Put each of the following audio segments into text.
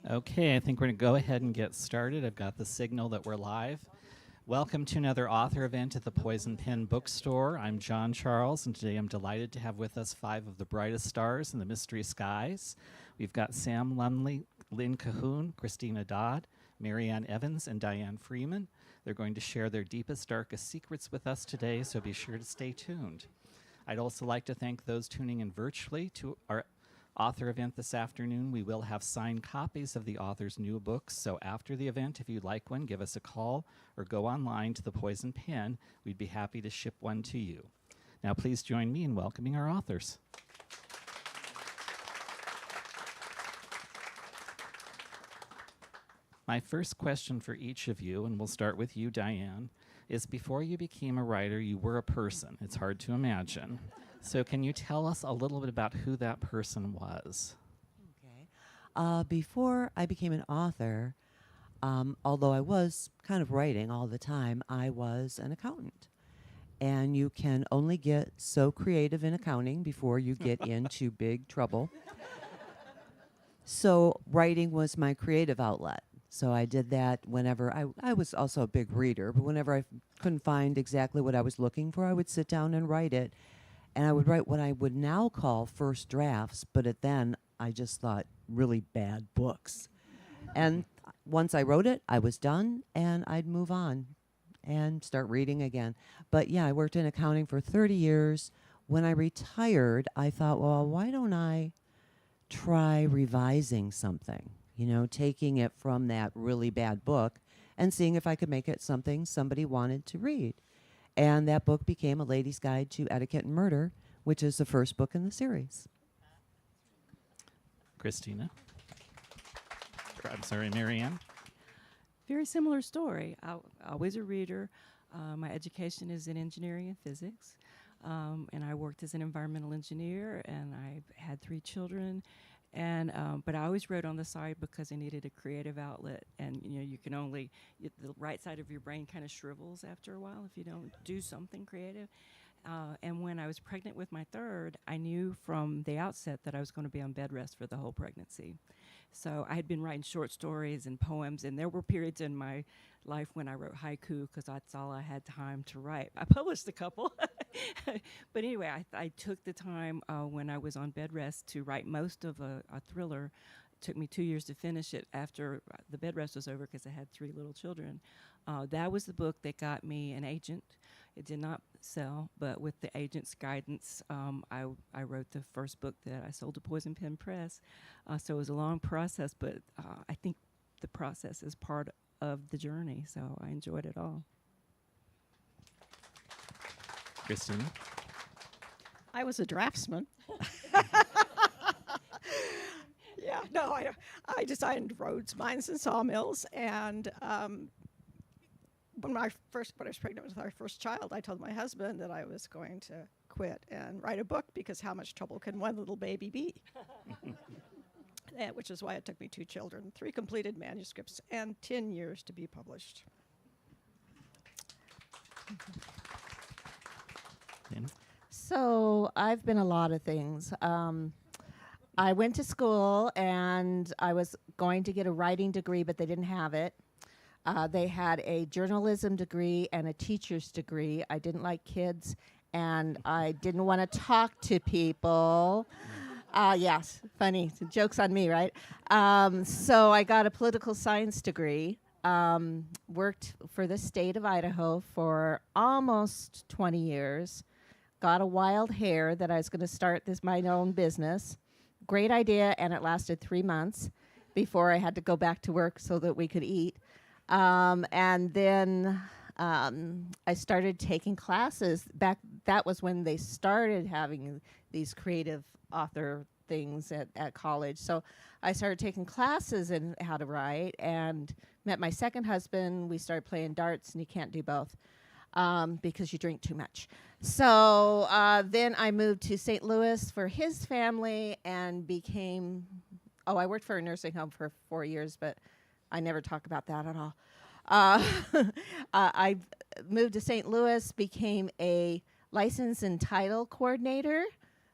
Okay, I think we're going to go ahead and get started. I've got the signal that we're live. Welcome to another author event at the Poison Pen Bookstore. I'm John Charles, and today I'm delighted to have with us 5 of the brightest stars in the mystery skies. We've got Sam Lumley, Lynn Cahoon, Christina Dodd, Marianne Evans, and Dianne Freeman. They're going to share their deepest, darkest secrets with us today, so be sure to stay tuned. I'd also like to thank those tuning in virtually to our author event this afternoon. We will have signed copies of the author's new books, so after the event, if you'd like one, give us a call or go online to the Poison Pen. We'd be happy to ship one to you. Now please join me in welcoming our authors. My first question for each of you, and we'll start with you, Dianne, is before you became a writer, you were a person. It's hard to imagine. So can you tell us a little bit about who that person was? Okay. Before I became an author, although I was kind of writing all the time, I was an accountant. And you can only get so creative in accounting before you get into big trouble. So writing was my creative outlet. So I did that whenever I was also a big reader, but whenever I couldn't find exactly what I was looking for, I would sit down and write it. And I would write what I would now call first drafts, but then I just thought really bad books. And once I wrote it, I was done, and I'd move on and start reading again. But yeah, I worked in accounting for 30 years. When I retired, I thought, well, why don't I try revising something? You know, taking it from that really bad book and seeing if I could make it something somebody wanted to read. And that book became A Lady's Guide to Etiquette and Murder, which is the first book in the series. Christina? I'm sorry, Marianne? Very similar story. Always a reader. My education is in engineering and physics. And I worked as an environmental engineer, and I had 3 children. And but I always wrote on the side because I needed a creative outlet, and you can only the right side of your brain kind of shrivels after a while if you don't do something creative. And when I was pregnant with my 3rd, I knew from the outset that I was going to be on bed rest for the whole pregnancy. So I had been writing short stories and poems, and there were periods in my life when I wrote haiku because that's all I had time to write. I published a couple. But anyway, I took the time when I was on bed rest to write most of a thriller. It took me 2 years to finish it after the bed rest was over because I had 3 little children. That was the book that got me an agent. It did not sell, but with the agent's guidance, I wrote the first book that I sold to Poison Pen Press. So it was a long process, but I think the process is part of the journey, so I enjoyed it all. Christina? I was a draftsman. Yeah, no, I designed roads, mines, and sawmills. And when I was pregnant with our first child, I told my husband that I was going to quit and write a book because how much trouble can one little baby be? Which is why it took me 2 children, 3 completed manuscripts, and 10 years to be published. So I've been a lot of things. I went to school and I was going to get a writing degree, but they didn't have it. They had a journalism degree and a teacher's degree. I didn't like kids, and I didn't want to talk to people. Yes, funny. Joke's on me, right? So I got a political science degree, worked for the state of Idaho for almost 20 years, got a wild hair that I was going to start my own business. Great idea, and it lasted 3 months before I had to go back to work so that we could eat. And then I started taking classes. That was when they started having these creative author things at college. So I started taking classes in how to write and met my second husband. We started playing darts, and you can't do both because you drink too much. So then I moved to St. Louis for his family and I worked for a nursing home for 4 years, but I never talk about that at all. I moved to St. Louis, became a license and title coordinator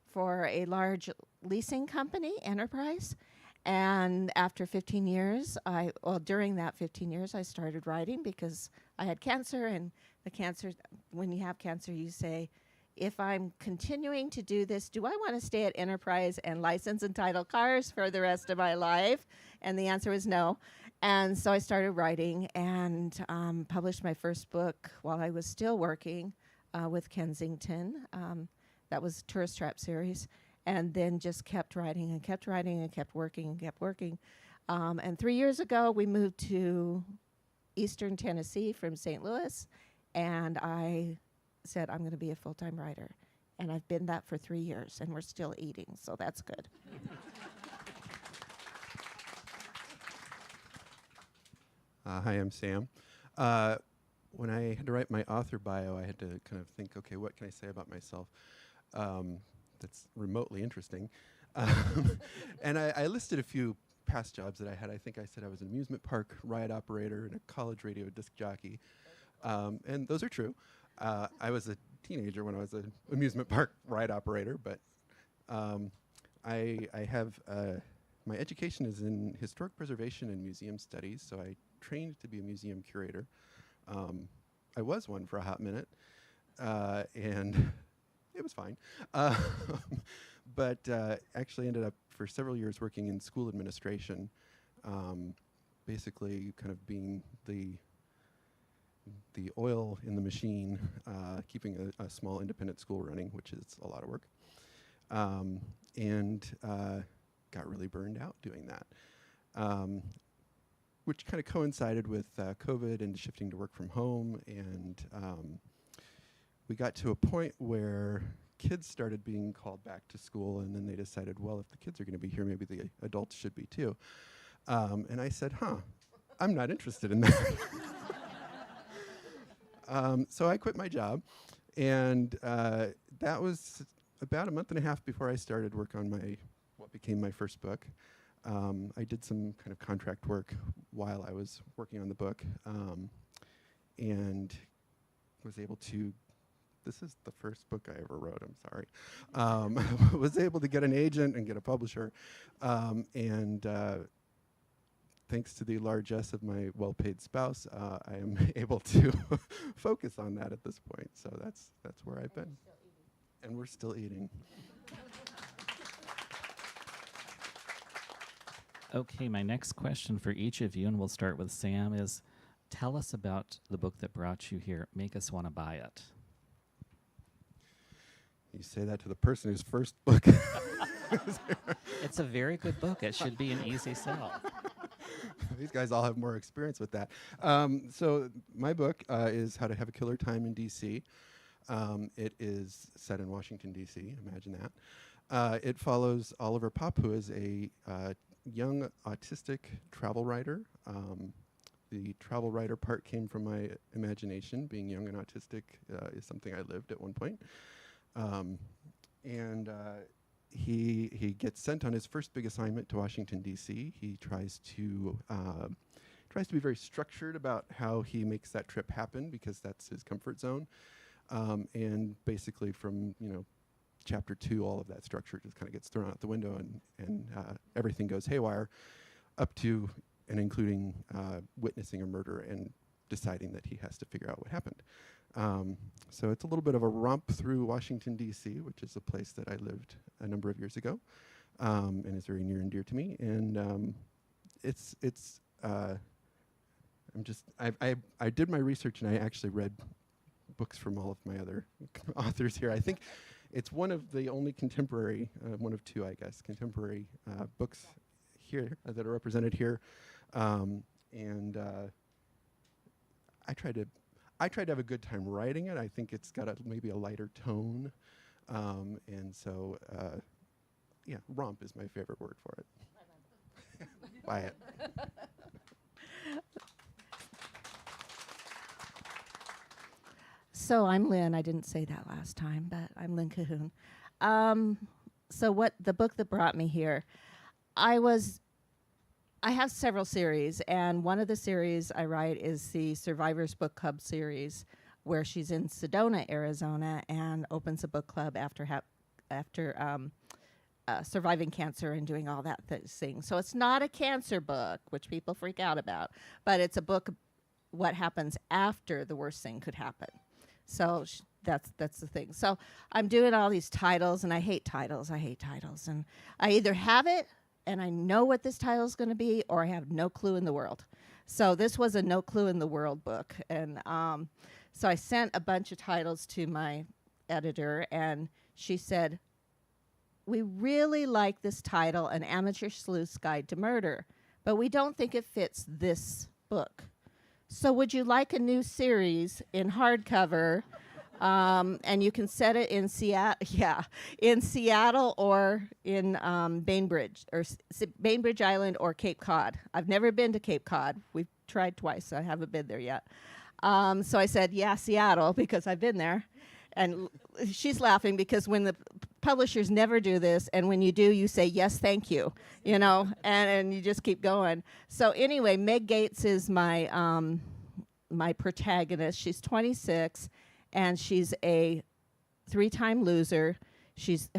for a large leasing company, Enterprise. And after 15 years, during that 15 years, I started writing because I had cancer. And the cancer, when you have cancer, you say, if I'm continuing to do this, do I want to stay at Enterprise and license and title cars for the rest of my life? And the answer was no. And so I started writing and published my first book while I was still working with Kensington. That was Tourist Trap series. And then just kept writing and kept writing and kept working and kept working. And 3 years ago, we moved to Eastern Tennessee from St. Louis. And I said, I'm going to be a full-time writer. And I've been that for 3 years, and we're still eating, so that's good. Hi, I'm Sam. When I had to write my author bio, I had to kind of think, okay, what can I say about myself that's remotely interesting? And I listed a few past jobs that I had. I think I said I was an amusement park ride operator and a college radio disc jockey. And those are true. I was a teenager when I was an amusement park ride operator, but I have my education is in historic preservation and museum studies, so I trained to be a museum curator. I was one for a hot minute, and it was fine. But actually ended up for several years working in school administration, basically kind of being the oil in the machine, keeping a small independent school running, which is a lot of work. And got really burned out doing that, which kind of coincided with COVID and shifting to work from home. And we got to a point where kids started being called back to school, and then they decided, well, if the kids are going to be here, maybe the adults should be too. And I said, I'm not interested in that. So I quit my job, and that was about a month and a half before I started work on what became my first book. I did some kind of contract work while I was working on the book, and was able to, this is the first book I ever wrote, I'm sorry, was able to get an agent and get a publisher, and thanks to the largesse of my well-paid spouse, I am able to focus on that at this point. So that's where I've been. And we're still eating. Okay, my next question for each of you, and we'll start with Sam, is tell us about the book that brought you here. Make us want to buy it. You say that to the person whose first book. It's a very good book. It should be an easy sell. These guys all have more experience with that. So my book is How to Have a Killer Time in D.C. It is set in Washington, D.C., imagine that. It follows Oliver Popp, who is a young autistic travel writer. The travel writer part came from my imagination. Being young and autistic is something I lived at one point. He gets sent on his first big assignment to Washington, D.C. He tries to be very structured about how he makes that trip happen, because that's his comfort zone. And basically from, chapter 2, all of that structure just kind of gets thrown out the window, and everything goes haywire, up to and including witnessing a murder and deciding that he has to figure out what happened. So it's a little bit of a romp through Washington, D.C., which is a place that I lived a number of years ago, and is very near and dear to me. And I did my research, and I actually read books from all of my other authors here. I think it's one of the only contemporary, one of two, I guess, contemporary books here that are represented here. And I tried to have a good time writing it. I think it's got maybe a lighter tone. And so, romp is my favorite word for it. Buy it. So I'm Lynn. I didn't say that last time, but I'm Lynn Cahoon. So what the book that brought me here, I have several series, and one of the series I write is the Survivors Book Club series, where she's in Sedona, Arizona, and opens a book club after surviving cancer and doing all that thing. So it's not a cancer book, which people freak out about, but it's a book what happens after the worst thing could happen. So that's the thing. So I'm doing all these titles, and I hate titles. And I either have it and I know what this title is going to be, or I have no clue in the world. So this was a no clue in the world book. And so I sent a bunch of titles to my editor, and she said, we really like this title, An Amateur Sleuth's Guide to Murder, but we don't think it fits this book. So would you like a new series in hardcover? And you can set it in Seattle or in Bainbridge, or Bainbridge Island or Cape Cod. I've never been to Cape Cod. We've tried twice. I haven't been there yet. So I said, yeah, Seattle, because I've been there. And she's laughing because when the publishers never do this, and when you do, you say, yes, thank you, and you just keep going. So anyway, Meg Gates is my my protagonist. She's 26, and she's a 3-time loser.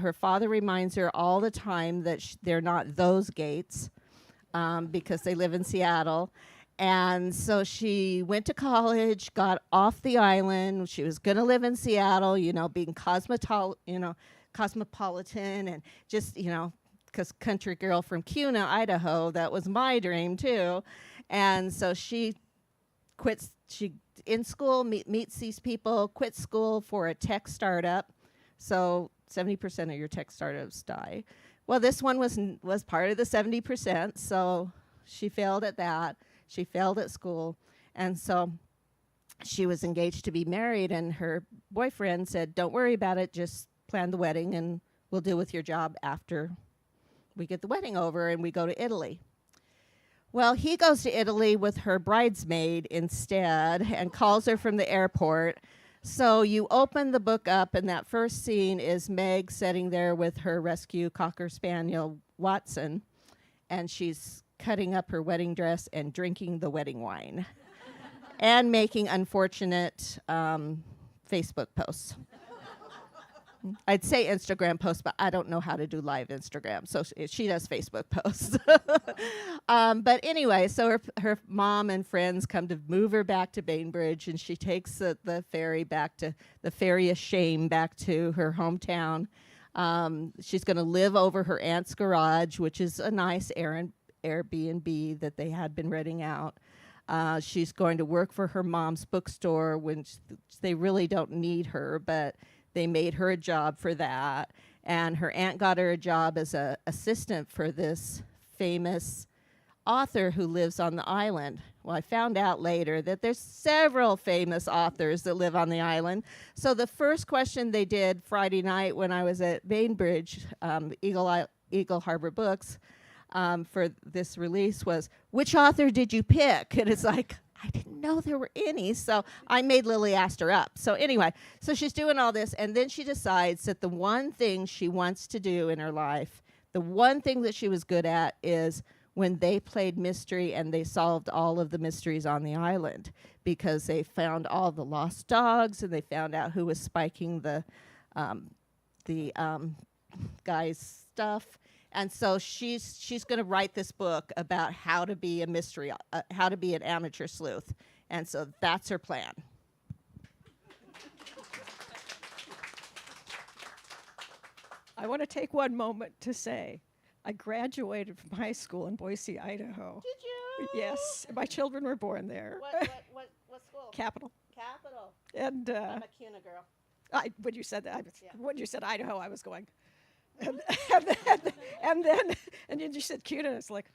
Her father reminds her all the time that they're not those Gates because they live in Seattle. And so she went to college, got off the island. She was going to live in Seattle, being cosmopolitan and just, because country girl from Kuna, Idaho, that was my dream too. And so she quits. She in school meets these people, quits school for a tech startup. So 70% of your tech startups die. Well, this one was part of the 70%. So she failed at that. She failed at school, and so she was engaged to be married, and her boyfriend said, don't worry about it, just plan the wedding, and we'll deal with your job after we get the wedding over and we go to Italy. Well, he goes to Italy with her bridesmaid instead and calls her from the airport. So you open the book up, and that first scene is Meg sitting there with her rescue Cocker Spaniel, Watson, and she's cutting up her wedding dress and drinking the wedding wine and making unfortunate Facebook posts. I'd say Instagram posts, but I don't know how to do live Instagram, so she does Facebook posts. But anyway, so her mom and friends come to move her back to Bainbridge, and she takes the ferry of shame back to her hometown. She's going to live over her aunt's garage, which is a nice Airbnb that they had been renting out. She's going to work for her mom's bookstore when they really don't need her, but they made her a job for that. And her aunt got her a job as an assistant for this famous author who lives on the island. Well, I found out later that there's several famous authors that live on the island. So the first question they did Friday night when I was at Bainbridge, Eagle Harbor Books, for this release was, which author did you pick? And it's like, I didn't know there were any, so I made Lily Astor up. So anyway, so she's doing all this, and then she decides that the one thing she wants to do in her life, the one thing that she was good at, is when they played mystery and they solved all of the mysteries on the island, because they found all the lost dogs, and they found out who was spiking the guy's stuff. And so she's going to write this book about how to be a mystery, how to be an amateur sleuth. And so that's her plan. I want to take one moment to say I graduated from high school in Boise, Idaho. Did you? Yes, my children were born there. What school? Capital. Capital. And I'm a CUNA girl. when you said that, Yeah. when you said Idaho, I was going. And then you said CUNA. It's like,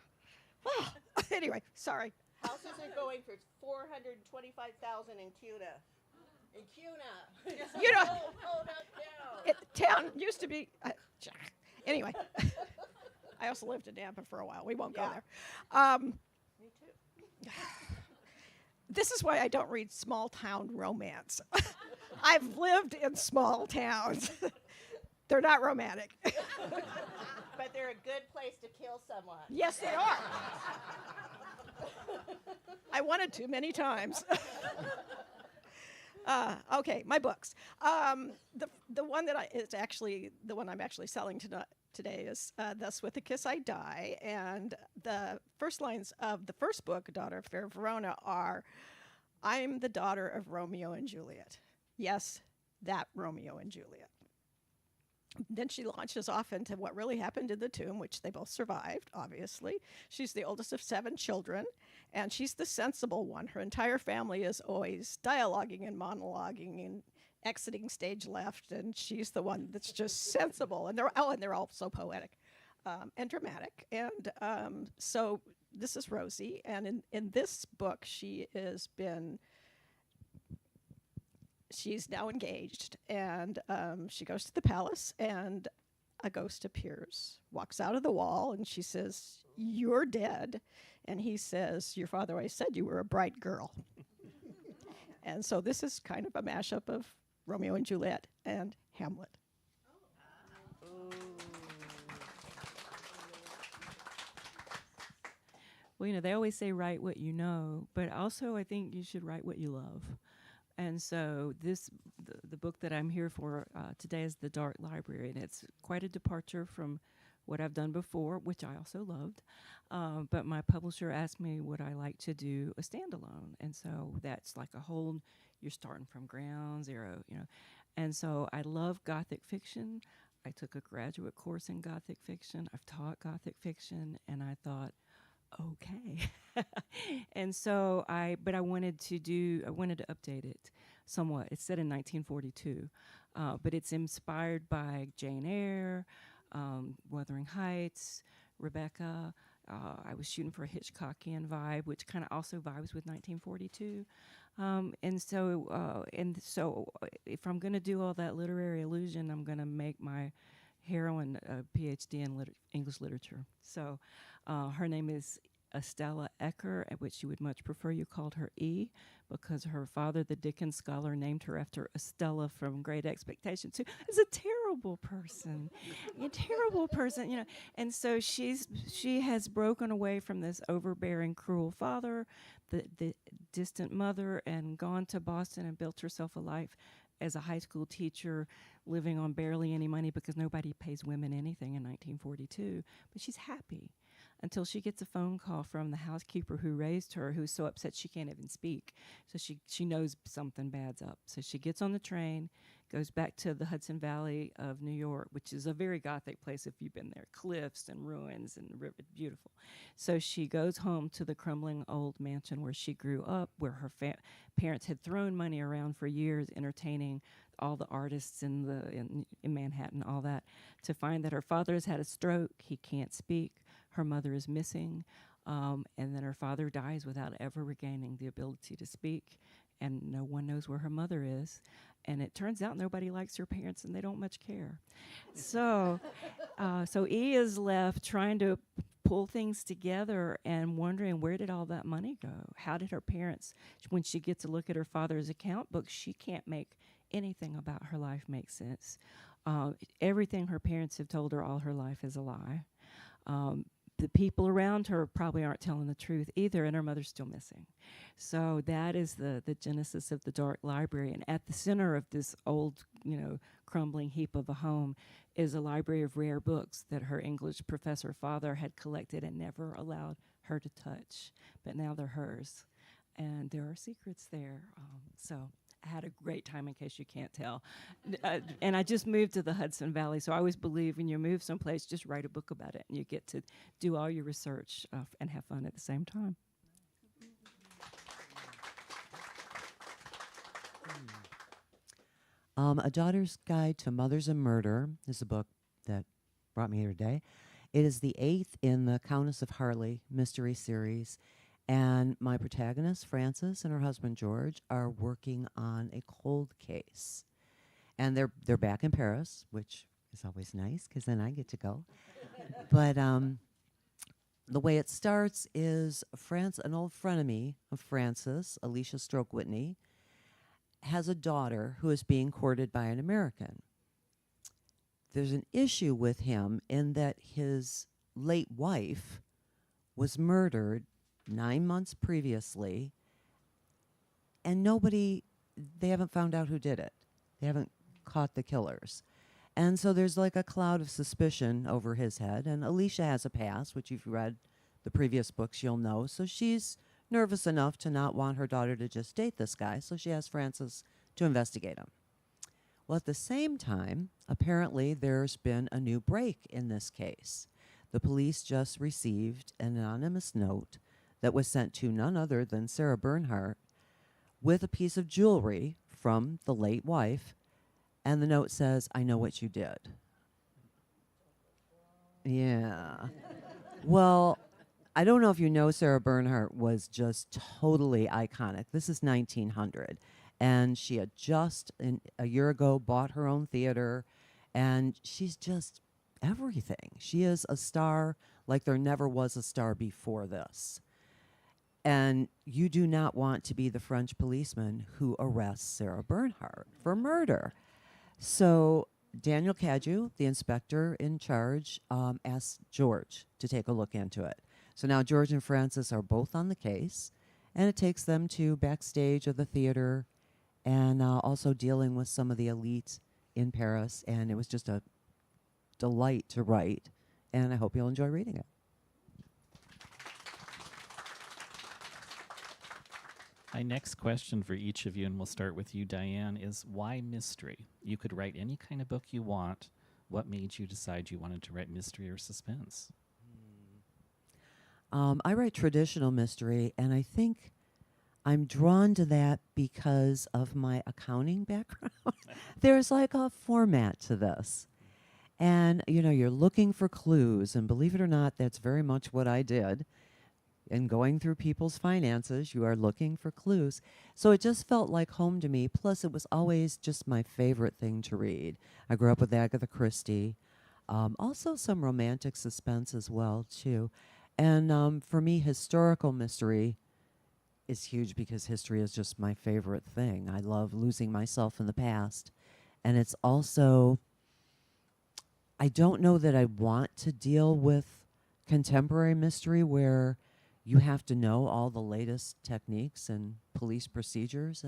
wow. Anyway, sorry. Houses are going for $425,000 in CUNA. In CUNA. You know, Hold up, town used to be. Anyway, I also lived in Nampa for a while. We won't go there. Me too. This is why I don't read small town romance. I've lived in small towns. They're not romantic. But they're a good place to kill someone. Yes, they are. I wanted to many times. Okay, my books. The one that is actually the one I'm actually selling today is "Thus with a Kiss I Die," and the first lines of the first book, "Daughter of Fair Verona," are, "I'm the daughter of Romeo and Juliet." Yes, that Romeo and Juliet. Then she launches off into what really happened in the tomb, which they both survived, obviously. She's the oldest of 7 children, and she's the sensible one. Her entire family is always dialoguing and monologuing and exiting stage left, and she's the one that's just sensible. And they're all so poetic and dramatic. And so this is Rosie, and in this book, she's now engaged, and she goes to the palace, and a ghost appears, walks out of the wall, and she says, "You're dead." And he says, "Your father always said you were a bright girl." And so this is kind of a mashup of Romeo and Juliet and Hamlet. Well, they always say write what you know, but also I think you should write what you love. And so the book that I'm here for today is The Dark Library, and it's quite a departure from what I've done before, which I also loved. But my publisher asked me would I like to do a standalone, and so that's like you're starting from ground zero, And so I love Gothic fiction. I took a graduate course in Gothic fiction. I've taught Gothic fiction, and I thought, okay. And so I wanted to update it somewhat. It's set in 1942, but it's inspired by Jane Eyre, Wuthering Heights, Rebecca. I was shooting for a Hitchcockian vibe, which kind of also vibes with 1942. And so if I'm going to do all that literary illusion, I'm going to make my heroine a PhD in English literature. So her name is Estella Ecker, which you would much prefer you called her E, because her father, the Dickens scholar, named her after Estella from Great Expectations, who is a terrible person, And so she has broken away from this overbearing, cruel father, the distant mother, and gone to Boston and built herself a life as a high school teacher, living on barely any money because nobody pays women anything in 1942. But she's happy until she gets a phone call from the housekeeper who raised her, who's so upset she can't even speak. So she knows something bad's up. So she gets on the train, goes back to the Hudson Valley of New York, which is a very Gothic place if you've been there. Cliffs and ruins and river, beautiful. So she goes home to the crumbling old mansion where she grew up, where her parents had thrown money around for years, entertaining all the artists in Manhattan, all that, to find that her father has had a stroke. He can't speak. Her mother is missing, and then her father dies without ever regaining the ability to speak, and no one knows where her mother is. And it turns out nobody likes her parents, and they don't much care. So E is left trying to pull things together and wondering, where did all that money go? How did her parents, when she gets to look at her father's account book, she can't make anything about her life make sense. Everything her parents have told her all her life is a lie. The people around her probably aren't telling the truth either, and her mother's still missing. So that is the genesis of the Dark Library. And at the center of this old, crumbling heap of a home is a library of rare books that her English professor father had collected and never allowed her to touch. But now they're hers. And there are secrets there. So I had a great time, in case you can't tell. And I just moved to the Hudson Valley, so I always believe when you move someplace, just write a book about it, and you get to do all your research and have fun at the same time. A Daughter's Guide to Mothers and Murder is a book that brought me here today. It is the 8th in the Countess of Harley mystery series. And my protagonist, Frances, and her husband, George, are working on a cold case. And they're back in Paris, which is always nice, because then I get to go. But the way it starts is an old frenemy of Frances, Alicia Stroke Whitney, has a daughter who is being courted by an American. There's an issue with him in that his late wife was murdered 9 months previously, and nobody they haven't found out who did it. They haven't caught the killers. And so there's like a cloud of suspicion over his head. And Alicia has a past, which if you read the previous books, you'll know. So she's nervous enough to not want her daughter to just date this guy. So she asks Francis to investigate him. Well, at the same time, apparently there's been a new break in this case. The police just received an anonymous note that was sent to none other than Sarah Bernhardt with a piece of jewelry from the late wife. And the note says, "I know what you did." Yeah. Well, I don't know if you know, Sarah Bernhardt was just totally iconic. This is 1900. And she had just, a year ago, bought her own theater. And she's just everything. She is a star like there never was a star before this. And you do not want to be the French policeman who arrests Sarah Bernhardt for murder. So Daniel Cadieux, the inspector in charge, asked George to take a look into it. So now George and Francis are both on the case, and it takes them to backstage of the theater and also dealing with some of the elite in Paris. And it was just a delight to write, and I hope you'll enjoy reading it. My next question for each of you, and we'll start with you, Dianne, is why mystery? You could write any kind of book you want. What made you decide you wanted to write mystery or suspense? I write traditional mystery, and I think I'm drawn to that because of my accounting background. There's like a format to this. And, you know, you're looking for clues, and believe it or not, that's very much what I did. In going through people's finances, you are looking for clues. So it just felt like home to me. Plus, it was always just my favorite thing to read. I grew up with Agatha Christie. Also some romantic suspense as well, too. And for me, historical mystery is huge because history is just my favorite thing. I love losing myself in the past. And it's also, I don't know that I want to deal with contemporary mystery where you have to know all the latest techniques and police procedures.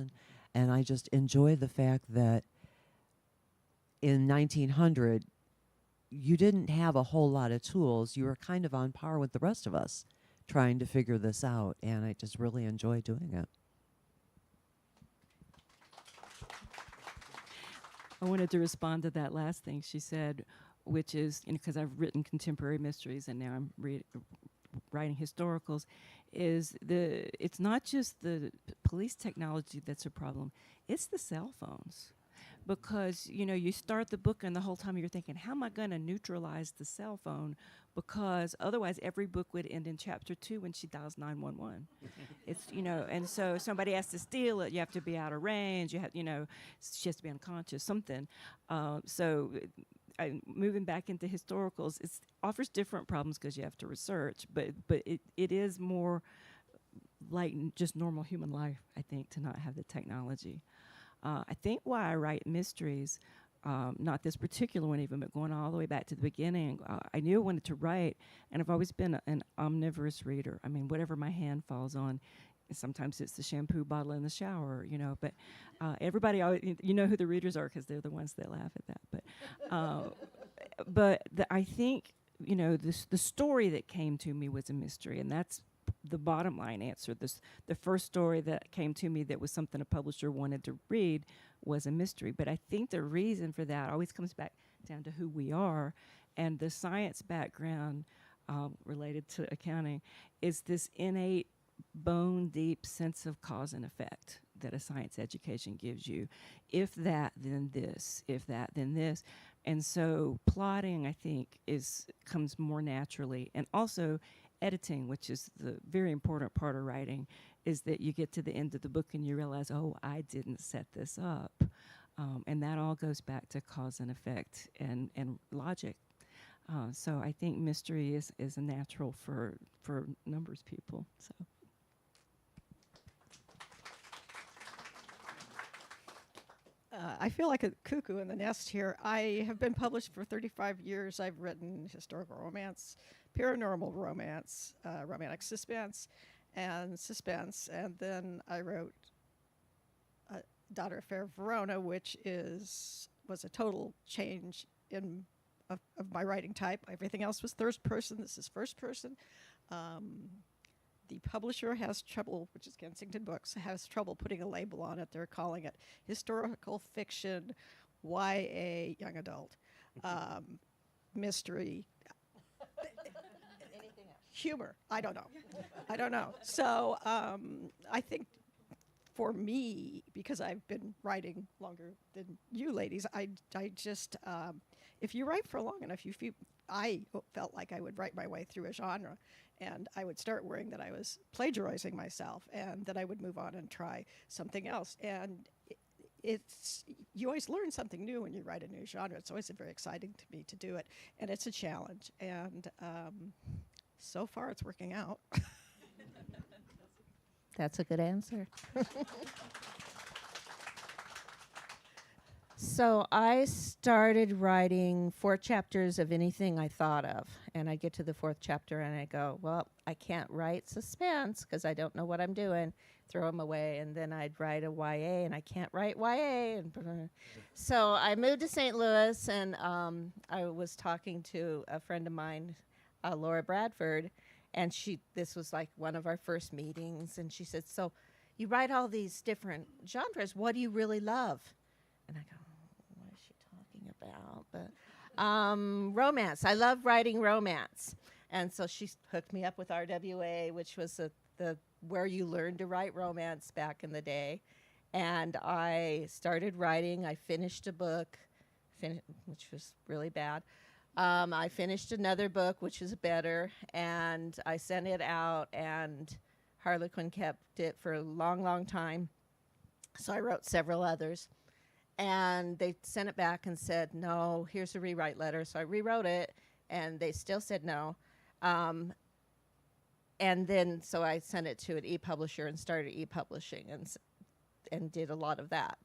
And I just enjoy the fact that in 1900, you didn't have a whole lot of tools. You were kind of on par with the rest of us trying to figure this out. And I just really enjoy doing it. I wanted to respond to that last thing she said, which is, you know, because I've written contemporary mysteries and now I'm writing historicals, it's not just the police technology that's a problem, it's the cell phones. Because, you know, you start the book and the whole time you're thinking, how am I going to neutralize the cell phone? Because otherwise every book would end in chapter 2 when she dials 911. It's, you know, and so somebody has to steal it. You have to be out of range. You have, you know, she has to be unconscious, something. Moving back into historicals, it offers different problems because you have to research, but it is more like just normal human life, I think, to not have the technology. I think why I write mysteries, not this particular one even, but going all the way back to the beginning, I knew I wanted to write, and I've always been an omnivorous reader. I mean, whatever my hand falls on, sometimes it's the shampoo bottle in the shower, you know, but everybody always, you know who the readers are because they're the ones that laugh at that. But I think, you know, the story that came to me was a mystery, and that's the bottom line answer. The first story that came to me that was something a publisher wanted to read was a mystery. But I think the reason for that always comes back down to who we are, and the science background related to accounting is this innate bone deep sense of cause and effect that a science education gives you. If that, then this. If that, then this. And so plotting, I think, comes more naturally. And also editing, which is the very important part of writing, is that you get to the end of the book and you realize, oh, I didn't set this up. And that all goes back to cause and effect and logic. So I think mystery is a natural for numbers people. So. I feel like a cuckoo in the nest here. I have been published for 35 years. I've written historical romance, paranormal romance, romantic suspense, and then I wrote Daughter Affair of Verona, which was a total change of my writing type. Everything else was third person. This is first person. The publisher has trouble, which is Kensington Books, has trouble putting a label on it. They're calling it historical fiction, YA, young adult, mystery, humor. I don't know. So I think for me, because I've been writing longer than you ladies, I just, if you write for long enough, I felt like I would write my way through a genre, and I would start worrying that I was plagiarizing myself, and that I would move on and try something else. And you always learn something new when you write a new genre. It's always very exciting to me to do it, and it's a challenge. And so far, it's working out. That's a good answer. So I started writing 4 chapters of anything I thought of. And I get to the 4th chapter and I go, well, I can't write suspense because I don't know what I'm doing. Throw them away. And then I'd write a YA and I can't write YA. So I moved to St. Louis and I was talking to a friend of mine, Laura Bradford. And this was like one of our first meetings. And she said, so you write all these different genres. What do you really love? And I go, what is she talking about? But romance. I love writing romance. And so she hooked me up with RWA, which was the where you learn to write romance back in the day. And I started writing. I finished a book, which was really bad. I finished another book, which was better, and I sent it out, and Harlequin kept it for a long, long time. So I wrote several others, and they sent it back and said, no, here's a rewrite letter. So I rewrote it, and they still said no. And then so I sent it to an e-publisher and started e-publishing and did a lot of that.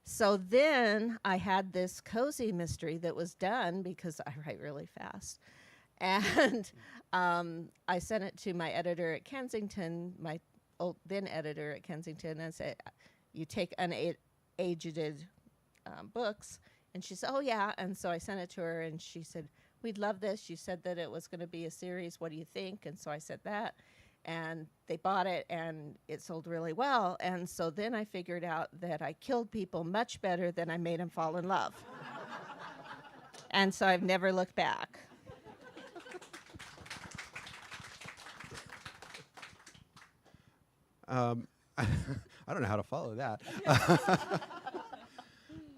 So then I had this cozy mystery that was done because I write really fast. And I sent it to my editor at Kensington, my then editor at Kensington, and said, you take unaged books. And she said, oh, yeah. And so I sent it to her, and she said, we'd love this. You said that it was going to be a series. What do you think? And so I said that. And they bought it, and it sold really well. And so then I figured out that I killed people much better than I made them fall in love. And so I've never looked back. I don't know how to follow that.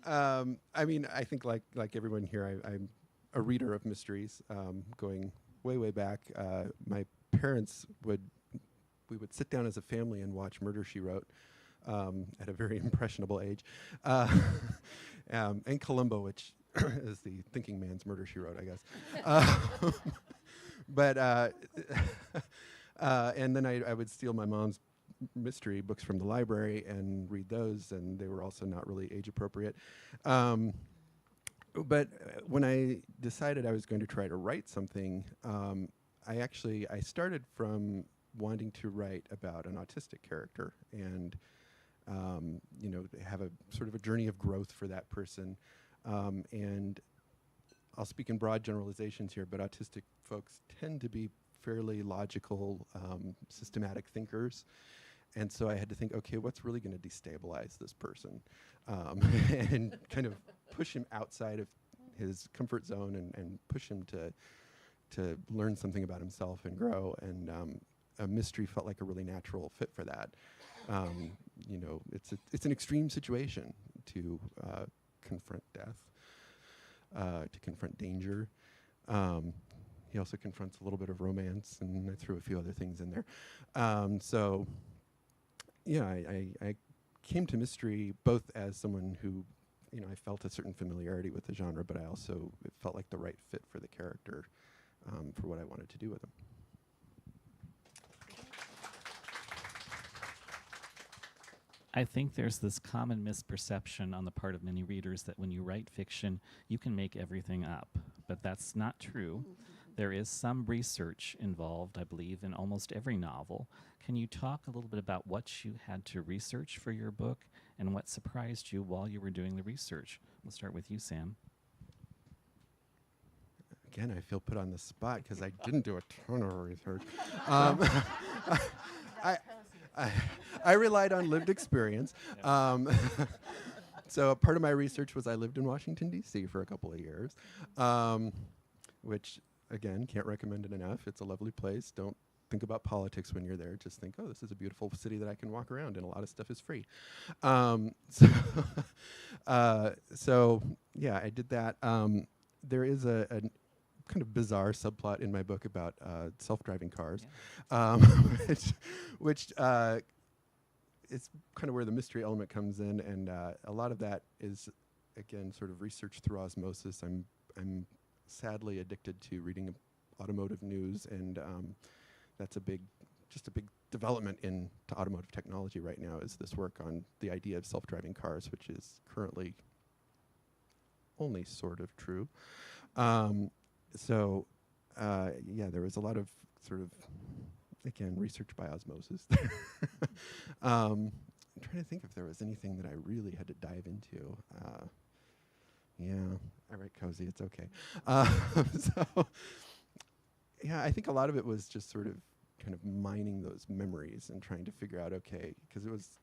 I mean, I think like everyone here, I'm a reader of mysteries, going way, way back. My parents we would sit down as a family and watch Murder, She Wrote at a very impressionable age. And Columbo, which is the thinking man's Murder, She Wrote, I guess. But and then I would steal my mom's mystery books from the library and read those, and they were also not really age appropriate. But when I decided I was going to try to write something, I started from wanting to write about an autistic character and have a sort of a journey of growth for that person. And I'll speak in broad generalizations here, but autistic folks tend to be fairly logical, systematic thinkers. And so I had to think, okay, what's really going to destabilize this person? And kind of push him outside of his comfort zone and push him to learn something about himself and grow. And a mystery felt like a really natural fit for that. It's an extreme situation to confront death, to confront danger. He also confronts a little bit of romance, and I threw a few other things in there. I came to mystery both as someone who, I felt a certain familiarity with the genre, but it felt like the right fit for the character, for what I wanted to do with him. I think there's this common misperception on the part of many readers that when you write fiction, you can make everything up. But that's not true. There is some research involved, I believe, in almost every novel. Can you talk a little bit about what you had to research for your book and what surprised you while you were doing the research. We'll start with you, Sam. Again, I feel put on the spot because I didn't do a ton of research. I relied on lived experience. So part of my research was I lived in Washington, D.C. for a couple of years, which, again, can't recommend it enough. It's a lovely place. Don't think about politics when you're there. Just think, oh, this is a beautiful city that I can walk around, and a lot of stuff is free. So yeah, I did that. There is a kind of bizarre subplot in my book about self-driving cars, which is kind of where the mystery element comes in, and a lot of that is, again, sort of research through osmosis. I'm sadly addicted to reading automotive news, and that's just a big development into automotive technology right now, is this work on the idea of self-driving cars, which is currently only sort of true. Yeah, there was a lot of sort of, again, research by osmosis. I'm trying to think if there was anything that I really had to dive into. Yeah, I write cozy, it's okay. Yeah, I think a lot of it was just sort of kind of mining those memories and trying to figure out, okay, because it was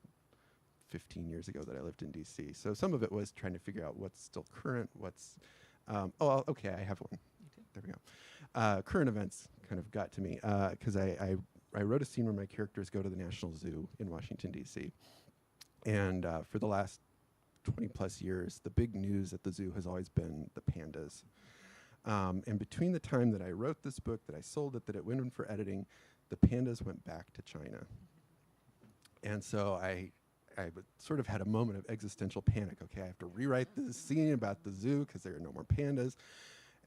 15 years ago that I lived in DC. So some of it was trying to figure out what's still current, what's, okay, I have one. There we go. Current events kind of got to me because I wrote a scene where my characters go to the National Zoo in Washington, D.C. And for the last 20 plus years, the big news at the zoo has always been the pandas. And between the time that I wrote this book, that I sold it, that it went in for editing, the pandas went back to China. And so I sort of had a moment of existential panic. Okay, I have to rewrite this scene about the zoo because there are no more pandas.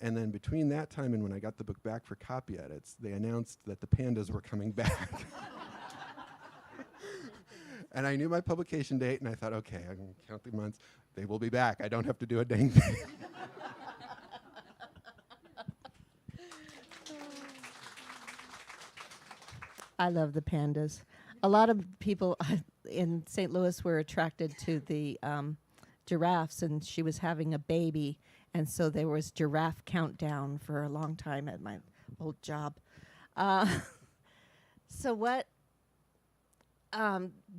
And then between that time and when I got the book back for copy edits, they announced that the pandas were coming back. And I knew my publication date, and I thought, okay, I can count the months. They will be back. I don't have to do a dang thing. I love the pandas. A lot of people in St. Louis were attracted to the giraffes, and she was having a baby, and so there was giraffe countdown for a long time at my old job.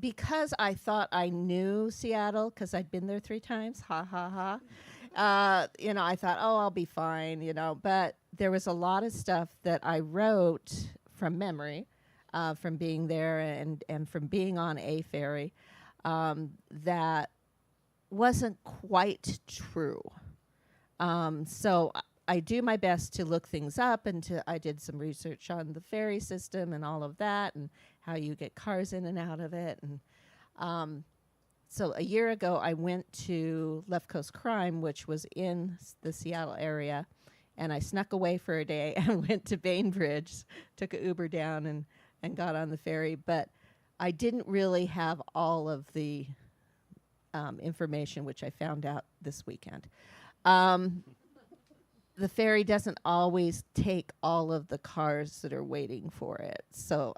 Because I thought I knew Seattle, because I'd been there 3 times, ha ha ha. I thought, oh, I'll be fine, But there was a lot of stuff that I wrote from memory, from being there and from being on a ferry, that wasn't quite true. So I do my best to look things up, and I did some research on the ferry system and all of that, and how you get cars in and out of it. And so a year ago, I went to Left Coast Crime, which was in the Seattle area, and I snuck away for a day and went to Bainbridge, took an Uber down and got on the ferry. But I didn't really have all of the information, which I found out this weekend. The ferry doesn't always take all of the cars that are waiting for it. So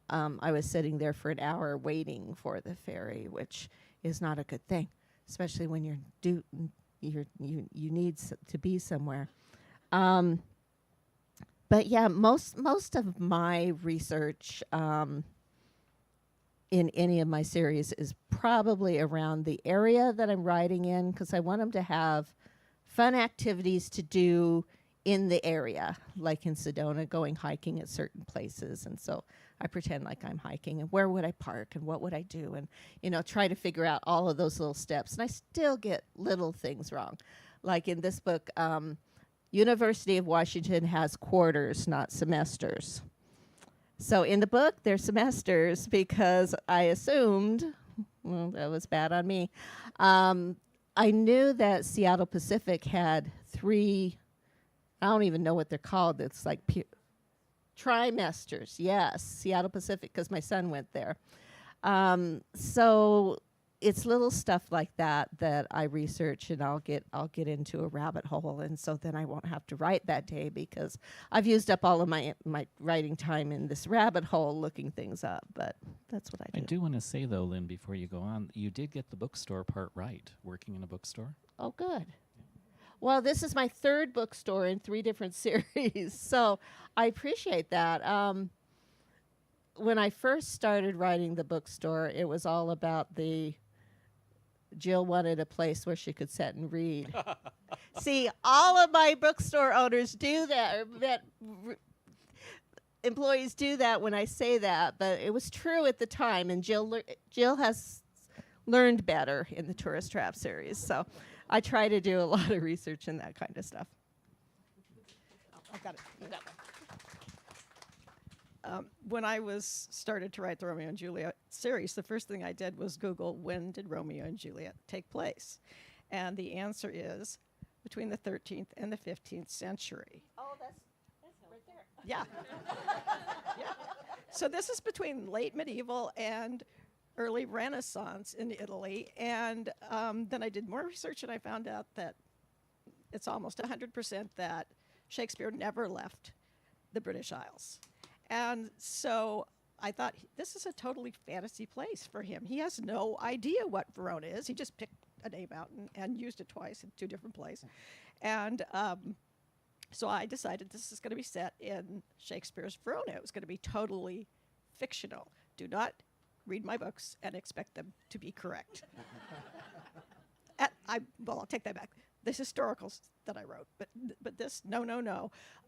I was sitting there for an hour waiting for the ferry, which is not a good thing, especially when you need to be somewhere. But yeah, most of my research in any of my series is probably around the area that I'm writing in, because I want them to have fun activities to do in the area, like in Sedona, going hiking at certain places. And so I pretend like I'm hiking, and where would I park, and what would I do, and try to figure out all of those little steps. And I still get little things wrong. Like in this book, University of Washington has quarters, not semesters. So in the book, they're semesters because I assumed, well, that was bad on me. I knew that Seattle Pacific had 3, I don't even know what they're called. It's like trimesters. Yes, Seattle Pacific, because my son went there. So it's little stuff like that that I research, and I'll get into a rabbit hole, and so then I won't have to write that day because I've used up all of my writing time in this rabbit hole looking things up. But that's what I do. I do want to say, though, Lynn, before you go on, you did get the bookstore part right, working in a bookstore. Oh, good. Well, this is my third bookstore in 3 different series, so I appreciate that. When I first started writing the bookstore, it was all about Jill wanted a place where she could sit and read. See, all of my bookstore owners do that, or employees do that when I say that, but it was true at the time, and Jill has learned better in the Tourist Trap series, so I try to do a lot of research and that kind of stuff. I got it. When I started to write the Romeo and Juliet series, the first thing I did was Google, when did Romeo and Juliet take place? And the answer is between the 13th and the 15th century. Oh, that's right there. Yeah. Yeah. So this is between late medieval and early Renaissance in Italy. And then I did more research, and I found out that it's almost 100% that Shakespeare never left the British Isles. And so I thought, this is a totally fantasy place for him. He has no idea what Verona is. He just picked a name out and used it twice in 2 different places. And so I decided this is going to be set in Shakespeare's Verona. It was going to be totally fictional. Do not read my books and expect them to be correct. I'll take that back. The historicals that I wrote, but this, no.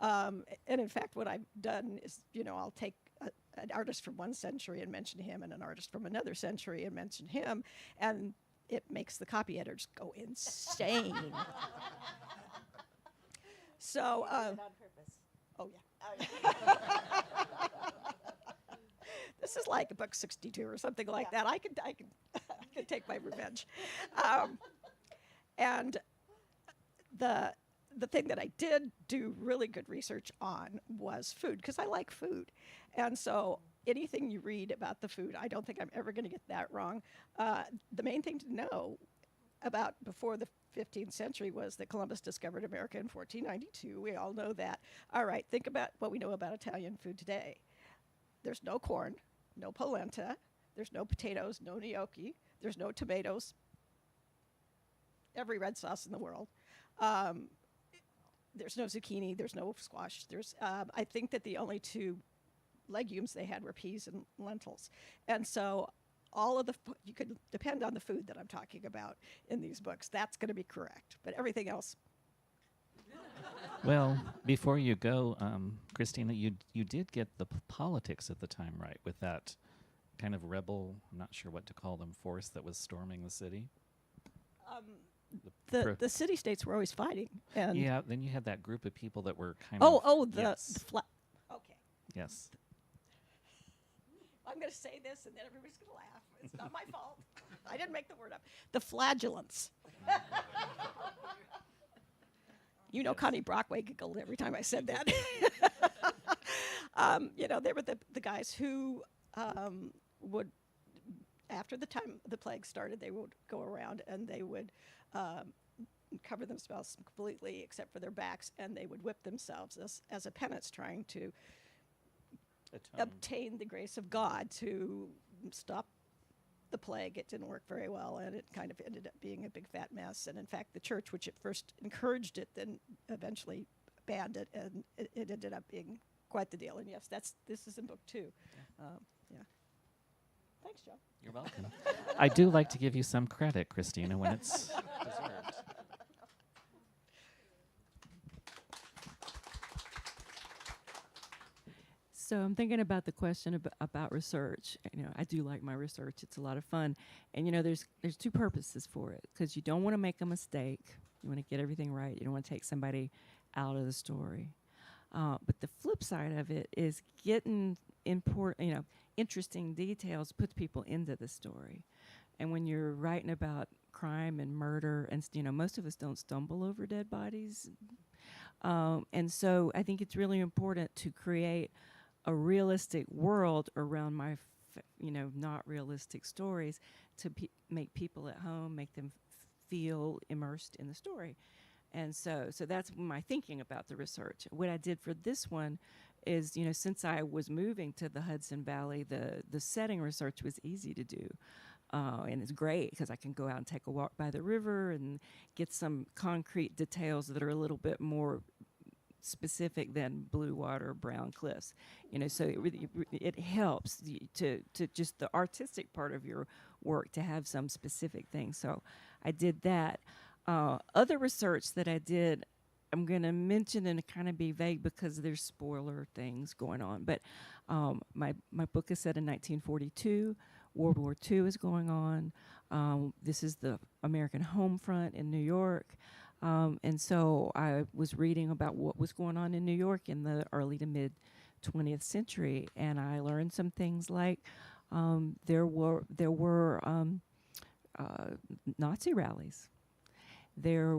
And in fact, what I've done is, I'll take an artist from one century and mention him, and an artist from another century and mention him, and it makes the copy editors go insane. So, on purpose. Oh yeah. This is like book 62 or something like that. I could take my revenge. And the thing that I did do really good research on was food, because I like food. And so anything you read about the food, I don't think I'm ever going to get that wrong. The main thing to know about before the 15th century was that Columbus discovered America in 1492. We all know that. All right, think about what we know about Italian food today. There's no corn, no polenta, there's no potatoes, no gnocchi, there's no tomatoes, every red sauce in the world. There's no zucchini, there's no squash. I think that the only 2 legumes they had were peas and lentils. And so all of you could depend on the food that I'm talking about in these books. That's going to be correct. But everything else. Well, before you go, Christina, you did get the politics at the time right with that kind of rebel, I'm not sure what to call them, force that was storming the city. The city-states were always fighting. And yeah, then you had that group of people that were kind of... the okay. Yes. I'm going to say this, and then everybody's going to laugh. It's not my fault. I didn't make the word up. The flagellants. Connie Brockway giggled every time I said that. They were the guys who would, after the time the plague started, they would go around and they would cover themselves completely except for their backs, and they would whip themselves as a penance, trying to obtain the grace of God to stop the plague. It didn't work very well, and it kind of ended up being a big fat mess. And in fact, the church, which at first encouraged it, then eventually banned it, and it ended up being quite the deal. And yes, this is in book 2. Yeah. Thanks, Joe. You're welcome. I do like to give you some credit, Christina, when it's deserved. So I'm thinking about the question about research. I do like my research. It's a lot of fun. And, there's 2 purposes for it, because you don't want to make a mistake. You want to get everything right. You don't want to take somebody out of the story. But the flip side of it is getting interesting details puts people into the story. And when you're writing about crime and murder, and most of us don't stumble over dead bodies. And so I think it's really important to create a realistic world around my not realistic stories to make people at home, make them feel immersed in the story. And so that's my thinking about the research. What I did for this one is, since I was moving to the Hudson Valley, the setting research was easy to do. And it's great because I can go out and take a walk by the river and get some concrete details that are a little bit more specific than blue water, brown cliffs. So it helps to just the artistic part of your work to have some specific things. So I did that. Other research that I did, I'm going to mention and kind of be vague because there's spoiler things going on. But my book is set in 1942. World War II is going on. This is the American home front in New York. And so I was reading about what was going on in New York in the early to mid 20th century, and I learned some things like there were Nazi rallies. There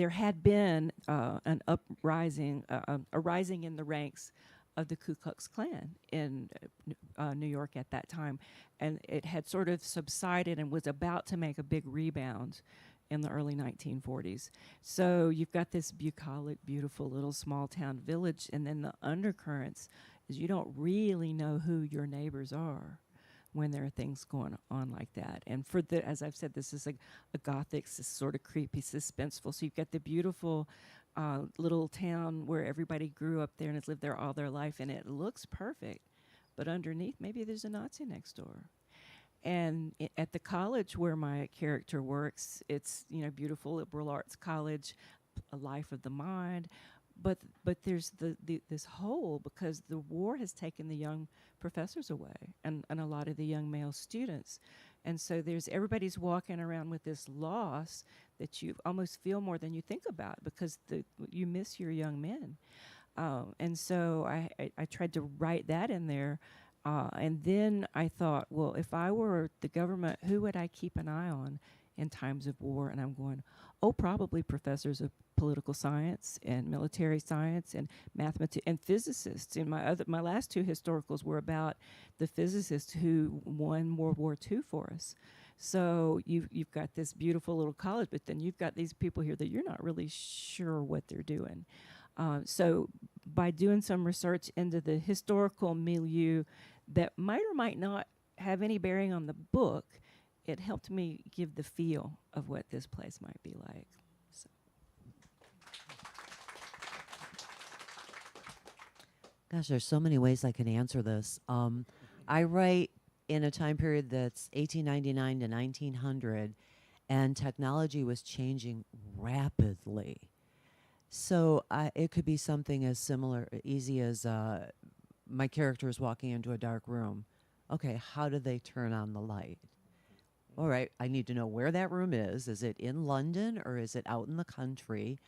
had been an uprising, a rising in the ranks of the Ku Klux Klan in New York at that time, and it had sort of subsided and was about to make a big rebound in the early 1940s. So you've got this bucolic, beautiful little small town village, and then the undercurrents is you don't really know who your neighbors are when there are things going on like that. And as I've said, this is a gothic, sort of creepy, suspenseful. So you've got the beautiful little town where everybody grew up there and has lived there all their life, and it looks perfect. But underneath, maybe there's a Nazi next door. And at the college where my character works, it's beautiful liberal arts college, a life of the mind, but there's this hole because the war has taken the young professors away and a lot of the young male students, and so everybody's walking around with this loss that you almost feel more than you think about because you miss your young men, and so I tried to write that in there. And then I thought, well, if I were the government, who would I keep an eye on in times of war? And I'm going, probably professors of political science and military science and mathematics and physicists. And my last two historicals were about the physicists who won World War II for us. So you've got this beautiful little college, but then you've got these people here that you're not really sure what they're doing. So by doing some research into the historical milieu that might or might not have any bearing on the book, it helped me give the feel of what this place might be like. So. Gosh, there's so many ways I can answer this. I write in a time period that's 1899 to 1900, and technology was changing rapidly. So it could be something as easy as my character is walking into a dark room. Okay, how do they turn on the light? All right, I need to know where that room is. Is it in London or is it out in the country?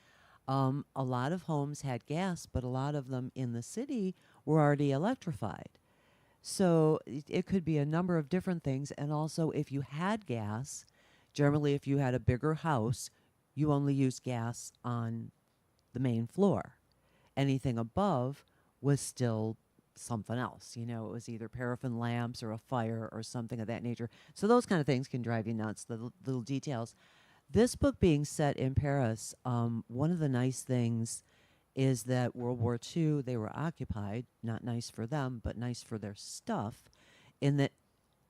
A lot of homes had gas, but a lot of them in the city were already electrified. So it could be a number of different things. And also, if you had gas, generally if you had a bigger house, you only used gas on the main floor. Anything above was still something else. It was either paraffin lamps or a fire or something of that nature. So those kind of things can drive you nuts, the little details. This book being set in Paris, one of the nice things is that World War II, they were occupied, not nice for them, but nice for their stuff, in that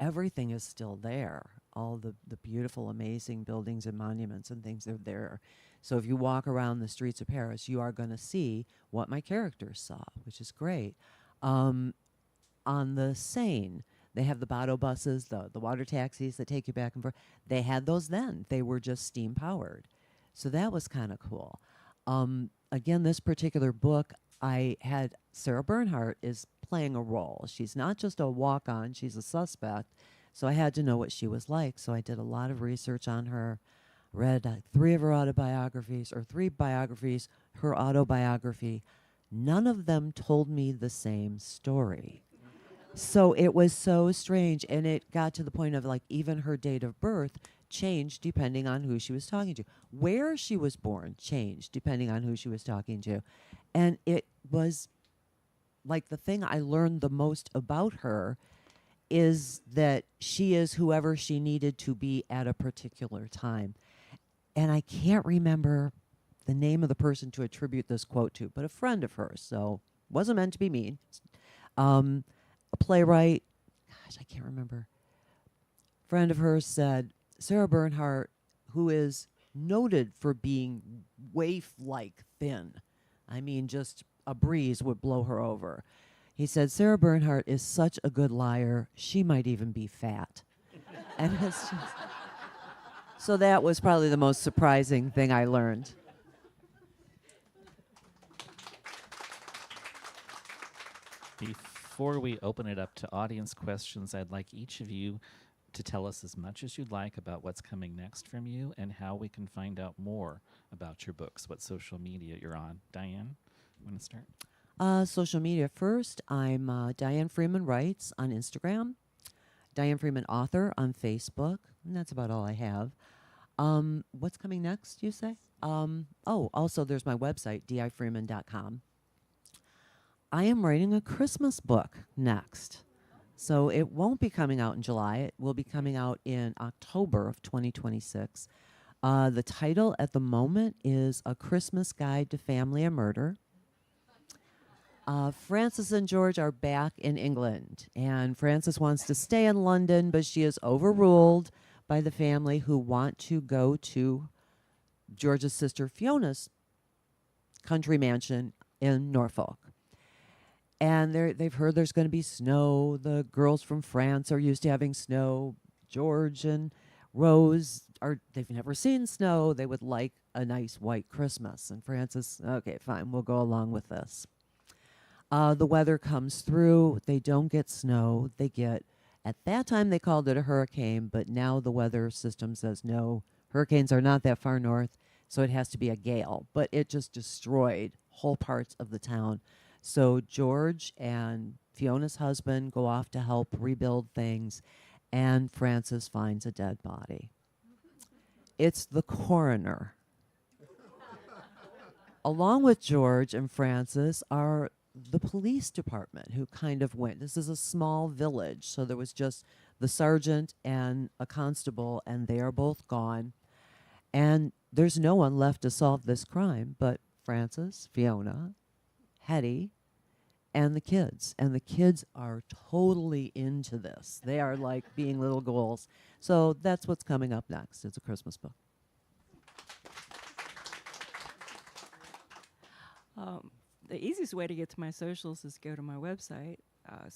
everything is still there. All the beautiful, amazing buildings and monuments and things are there. So if you walk around the streets of Paris, you are going to see what my characters saw, which is great. On the Seine, they have the Bateau buses, the water taxis that take you back and forth. They had those then. They were just steam powered. So that was kind of cool. Again, this particular book, I had Sarah Bernhardt is playing a role. She's not just a walk-on, she's a suspect. So I had to know what she was like. So I did a lot of research on her, read 3 of her autobiographies, or 3 biographies, her autobiography. None of them told me the same story. So it was so strange, and it got to the point of even her date of birth changed depending on who she was talking to. Where she was born changed depending on who she was talking to. And it was the thing I learned the most about her is that she is whoever she needed to be at a particular time. And I can't remember the name of the person to attribute this quote to, but a friend of hers, so wasn't meant to be mean. A playwright, gosh, I can't remember. Friend of hers said, Sarah Bernhardt, who is noted for being waif-like thin, I mean, just a breeze would blow her over. He said, Sarah Bernhardt is such a good liar, she might even be fat. And it's just, so that was probably the most surprising thing I learned. Before we open it up to audience questions, I'd like each of you to tell us as much as you'd like about what's coming next from you and how we can find out more about your books, what social media you're on. Dianne, want to start? Social media first. I'm Dianne Freeman Writes on Instagram, Dianne Freeman Author on Facebook, and that's about all I have. What's coming next, you say? Also there's my website, difreeman.com. I am writing a Christmas book next. So it won't be coming out in July. It will be coming out in October of 2026. The title at the moment is A Christmas Guide to Family and Murder. Frances and George are back in England, and Frances wants to stay in London, but she is overruled by the family who want to go to George's sister Fiona's country mansion in Norfolk. And they've heard there's going to be snow. The girls from France are used to having snow. George and Rose they've never seen snow. They would like a nice white Christmas. And Frances, okay, fine, we'll go along with this. The weather comes through. They don't get snow. They get, at that time they called it a hurricane, but now the weather system says no, hurricanes are not that far north, so it has to be a gale. But it just destroyed whole parts of the town. So George and Fiona's husband go off to help rebuild things, and Frances finds a dead body. It's the coroner. Along with George and Frances are the police department who kind of went. This is a small village, so there was just the sergeant and a constable, and they are both gone. And there's no one left to solve this crime but Frances, Fiona, Hetty, and the kids. And the kids are totally into this. They are like being little ghouls. So that's what's coming up next. It's a Christmas book. The easiest way to get to my socials is go to my website,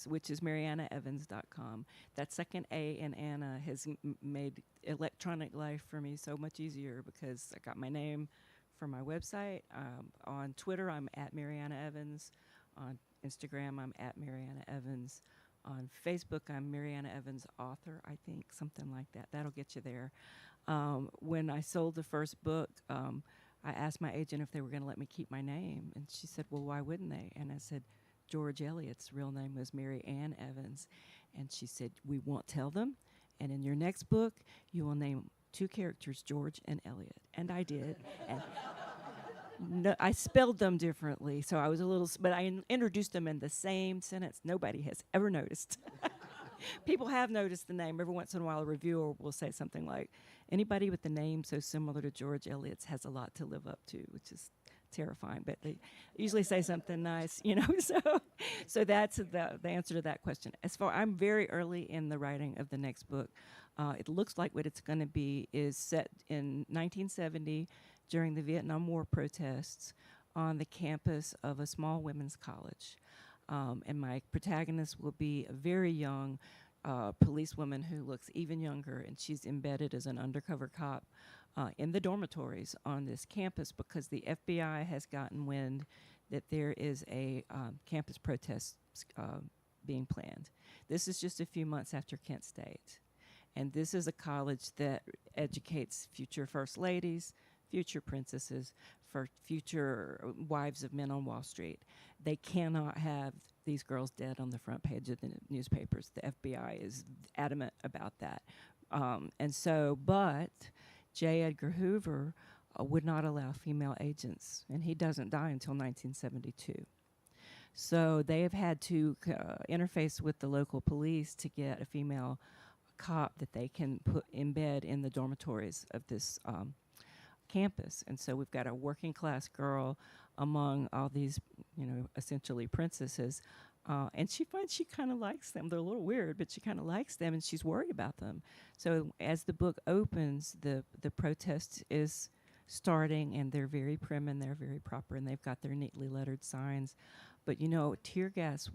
which is marianaevans.com. That second A in Anna has made electronic life for me so much easier because I got my name from my website. On Twitter, I'm at Mariana Evans. On Instagram, I'm at Mariana Evans. On Facebook, I'm Mariana Evans Author, I think, something like that. That'll get you there. When I sold the first book, I asked my agent if they were going to let me keep my name, and she said, well, why wouldn't they? And I said, George Eliot's real name was Mary Ann Evans. And she said, we won't tell them, and in your next book, you will name 2 characters, George and Eliot. And I did. And no, I spelled them differently, so I was a little, but I introduced them in the same sentence. Nobody has ever noticed. People have noticed the name. Every once in a while, a reviewer will say something like, anybody with the name so similar to George Eliot's has a lot to live up to, which is terrifying. But they usually say something nice, you know. So that's the answer to that question. I'm very early in the writing of the next book. It looks like what it's going to be is set in 1970 during the Vietnam War protests on the campus of a small women's college. And my protagonist will be a very young policewoman who looks even younger, and she's embedded as an undercover cop in the dormitories on this campus because the FBI has gotten wind that there is a campus protest being planned. This is just a few months after Kent State. And this is a college that educates future first ladies, future princesses, for future wives of men on Wall Street. They cannot have these girls dead on the front page of the newspapers. The FBI is adamant about that. But J. Edgar Hoover would not allow female agents, and he doesn't die until 1972. So they have had to interface with the local police to get a female cop that they can embed in the dormitories of this campus. And so we've got a working class girl among all these, essentially princesses. And she finds she kind of likes them. They're a little weird, but she kind of likes them, and she's worried about them. So as the book opens, the protest is starting, and they're very prim and they're very proper, and they've got their neatly lettered signs. But tear gas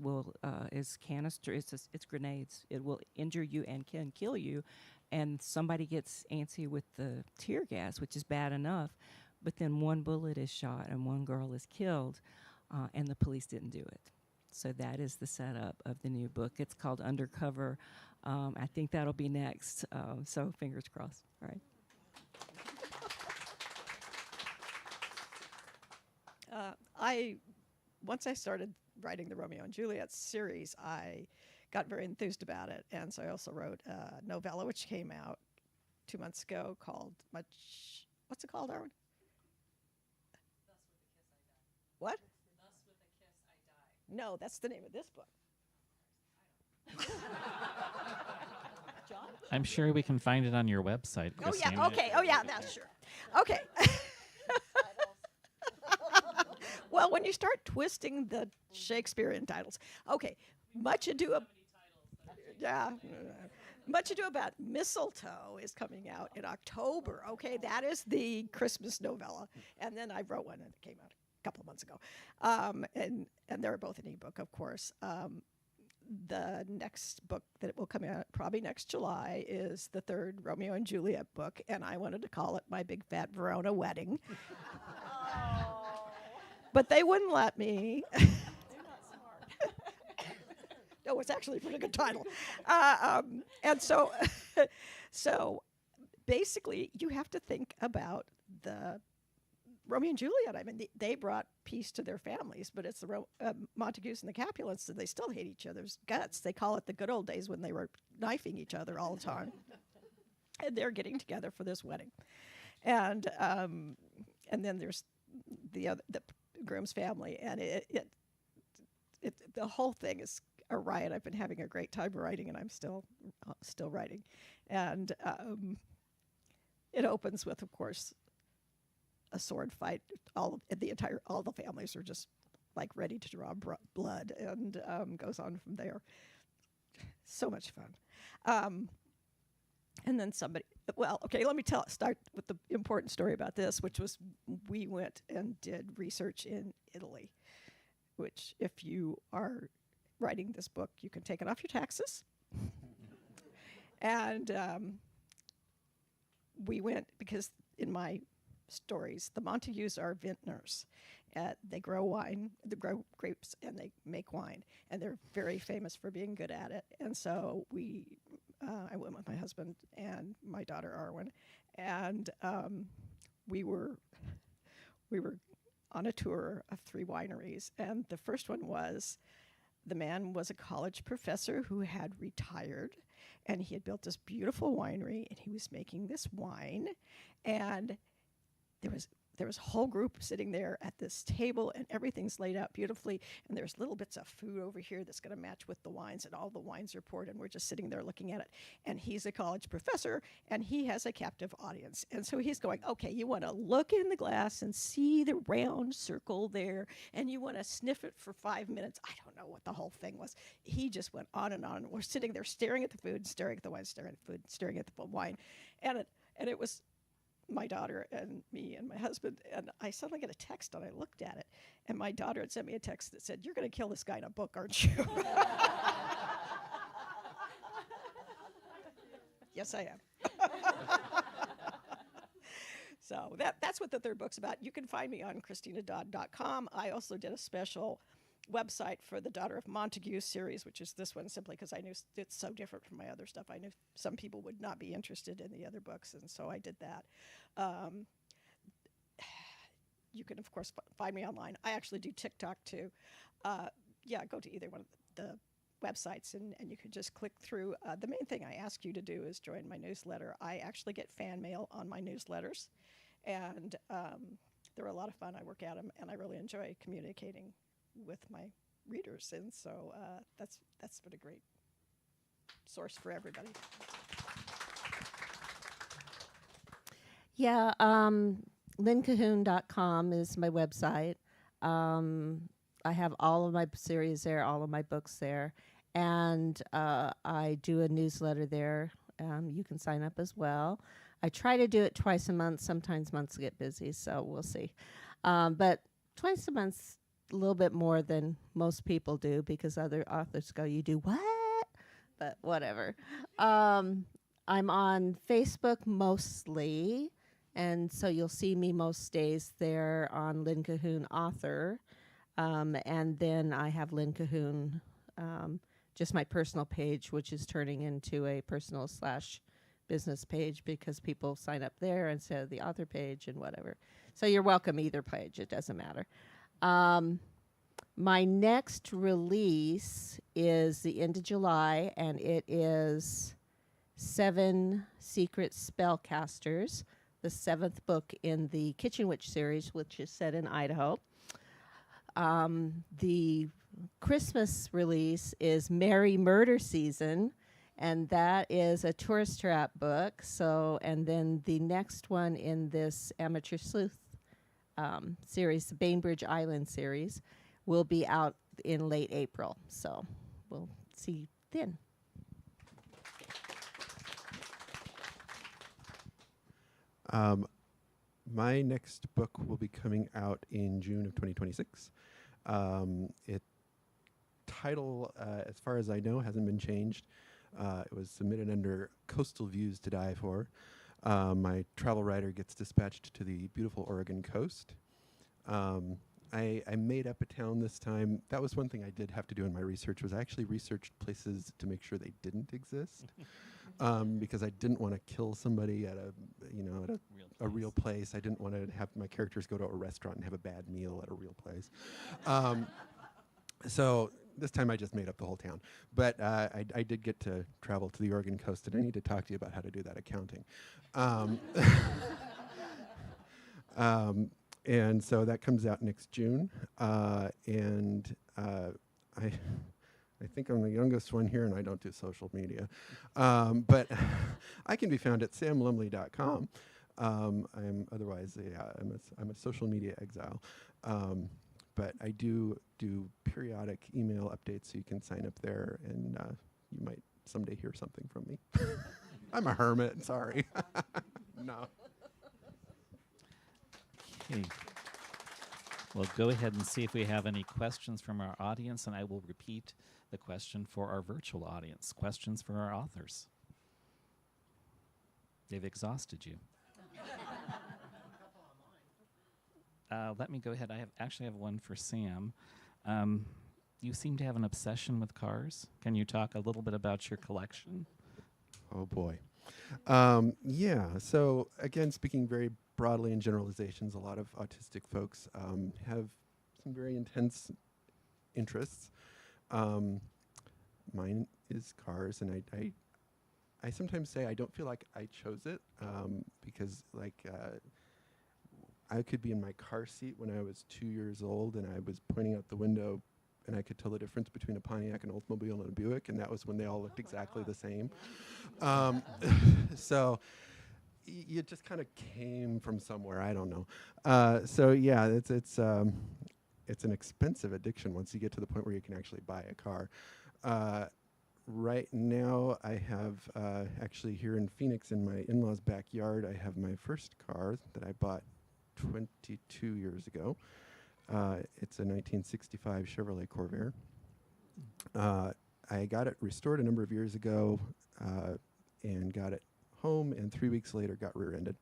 is canister. It's grenades. It will injure you and can kill you. And somebody gets antsy with the tear gas, which is bad enough. But then one bullet is shot and one girl is killed, and the police didn't do it. So that is the setup of the new book. It's called Undercover. I think that'll be next. So fingers crossed. All right. Once I started writing the Romeo and Juliet series, I got very enthused about it, and so I also wrote a novella which came out 2 months ago called what's it called, Darwin? What? Thus with a Kiss I Die. No, that's the name of this book. John? I'm sure we can find it on your website, Christina. Oh yeah, okay. Oh yeah, that's sure. Okay. Well, when you start twisting the Shakespearean titles, okay. Much Ado About Mistletoe is coming out in October. Okay, that is the Christmas novella, and then I wrote one that came out a couple of months ago, and they're both an ebook, of course. The next book that will come out probably next July is the third Romeo and Juliet book, and I wanted to call it My Big Fat Verona Wedding. But they wouldn't let me. They're not smart. No, it's actually a pretty good title. And so, so basically, you have to think about the Romeo and Juliet. I mean, they brought peace to their families, but it's the Montagues and the Capulets, so they still hate each other's guts. They call it the good old days when they were knifing each other all the time. And they're getting together for this wedding. And then there's the groom's family, and the whole thing is a riot. I've been having a great time writing, and I'm still writing. And it opens with, of course, a sword fight. All the families are just like ready to draw blood, and goes on from there. So much fun. And then let me start with the important story about this, which was we went and did research in Italy, which if you are writing this book, you can take it off your taxes. And we went because in my stories, the Montagues are vintners. They grow grapes, and they make wine, and they're very famous for being good at it. And so I went with my husband and my daughter Arwen, and we were on a tour of 3 wineries. And the first one the man was a college professor who had retired, and he had built this beautiful winery, and he was making this wine, and there was a whole group sitting there at this table, and everything's laid out beautifully, and there's little bits of food over here that's going to match with the wines, and all the wines are poured, and we're just sitting there looking at it. And he's a college professor, and he has a captive audience. And so he's going, okay, you want to look in the glass and see the round circle there, and you want to sniff it for 5 minutes. I don't know what the whole thing was. He just went on and on. We're sitting there staring at the food, staring at the wine, staring at the food, staring at the wine. And it was my daughter and me and my husband, and I suddenly get a text, and I looked at it, and my daughter had sent me a text that said, "You're going to kill this guy in a book, aren't you?" Yes, I am. So that's what the third book's about. You can find me on ChristinaDodd.com. I also did a special website for the Daughter of Montague series, which is this one, simply because I knew it's so different from my other stuff. I knew some people would not be interested in the other books, and so I did that. You can, of course, find me online. I actually do TikTok, too. Go to either one of the websites, and you can just click through. The main thing I ask you to do is join my newsletter. I actually get fan mail on my newsletters, and they're a lot of fun. I work at them, and I really enjoy communicating with my readers, and so that's been a great source for everybody. Yeah, LynnCahoon.com is my website. I have all of my series there, all of my books there, and I do a newsletter there. You can sign up as well. I try to do it twice a month. Sometimes months get busy, so we'll see. But twice a month's a little bit more than most people do because other authors go, "You do what?" But whatever. I'm on Facebook mostly. And so you'll see me most days there on Lynn Cahoon Author. And then I have Lynn Cahoon, just my personal page, which is turning into a personal/business page because people sign up there instead of the author page and whatever. So you're welcome either page. It doesn't matter. My next release is the end of July, and it is 7 Secret Spellcasters, the 7th book in the Kitchen Witch series, which is set in Idaho. The Christmas release is Merry Murder Season, and that is a tourist trap book. So, and then the next one in this Amateur Sleuth series, the Bainbridge Island series, will be out in late April. So we'll see then. My next book will be coming out in June of 2026. It title, as far as I know, hasn't been changed. It was submitted under Coastal Views to Die For. My travel writer gets dispatched to the beautiful Oregon coast. I made up a town this time. That was one thing I did have to do in my research, was I actually researched places to make sure they didn't exist. Because I didn't want to kill somebody at a real place. I didn't want to have my characters go to a restaurant and have a bad meal at a real place. So this time I just made up the whole town. But I did get to travel to the Oregon coast, and I need to talk to you about how to do that accounting. And so that comes out next June. I think I'm the youngest one here, and I don't do social media. But I can be found at samlumley.com. I'm otherwise I'm a social media exile. But I do periodic email updates, so you can sign up there, and you might someday hear something from me. I'm a hermit. Sorry. No. Okay. We'll go ahead and see if we have any questions from our audience, and I will repeat the question for our virtual audience. Questions for our authors. They've exhausted you. Let me go ahead. I actually have one for Sam. You seem to have an obsession with cars. Can you talk a little bit about your collection? Oh, boy. Yeah, so again, speaking very broadly in generalizations, a lot of autistic folks have some very intense interests. Mine is cars, and I sometimes say I don't feel like I chose it because, I could be in my car seat when I was 2 years old, and I was pointing out the window, and I could tell the difference between a Pontiac, an Oldsmobile, and a Buick, and that was when they all looked exactly the same. So it just kind of came from somewhere. I don't know. So yeah, it's an expensive addiction once you get to the point where you can actually buy a car. Right now, I have actually here in Phoenix, in my in-laws' backyard, I have my first car that I bought 22 years ago. It's a 1965 Chevrolet Corvair. I got it restored a number of years ago and got it home, and 3 weeks later got rear-ended.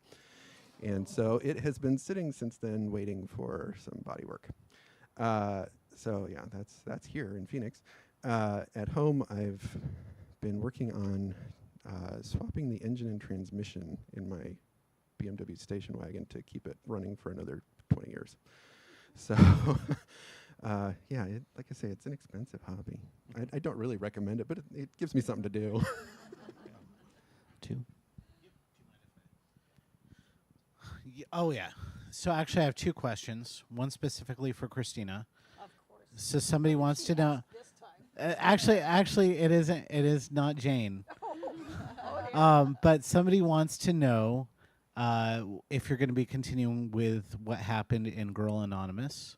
And so it has been sitting since then waiting for some body work. So yeah, that's here in Phoenix. At home, I've been working on swapping the engine and transmission in my BMW station wagon to keep it running for another 20 years. So, yeah, like I say, it's an expensive hobby. I don't really recommend it, but it gives me something to do. Two. Oh, yeah. So actually, I have two questions. One specifically for Christina. Of course. So somebody wants to know. Actually, it isn't. It is not Jane. But somebody wants to know if you're going to be continuing with what happened in Girl Anonymous.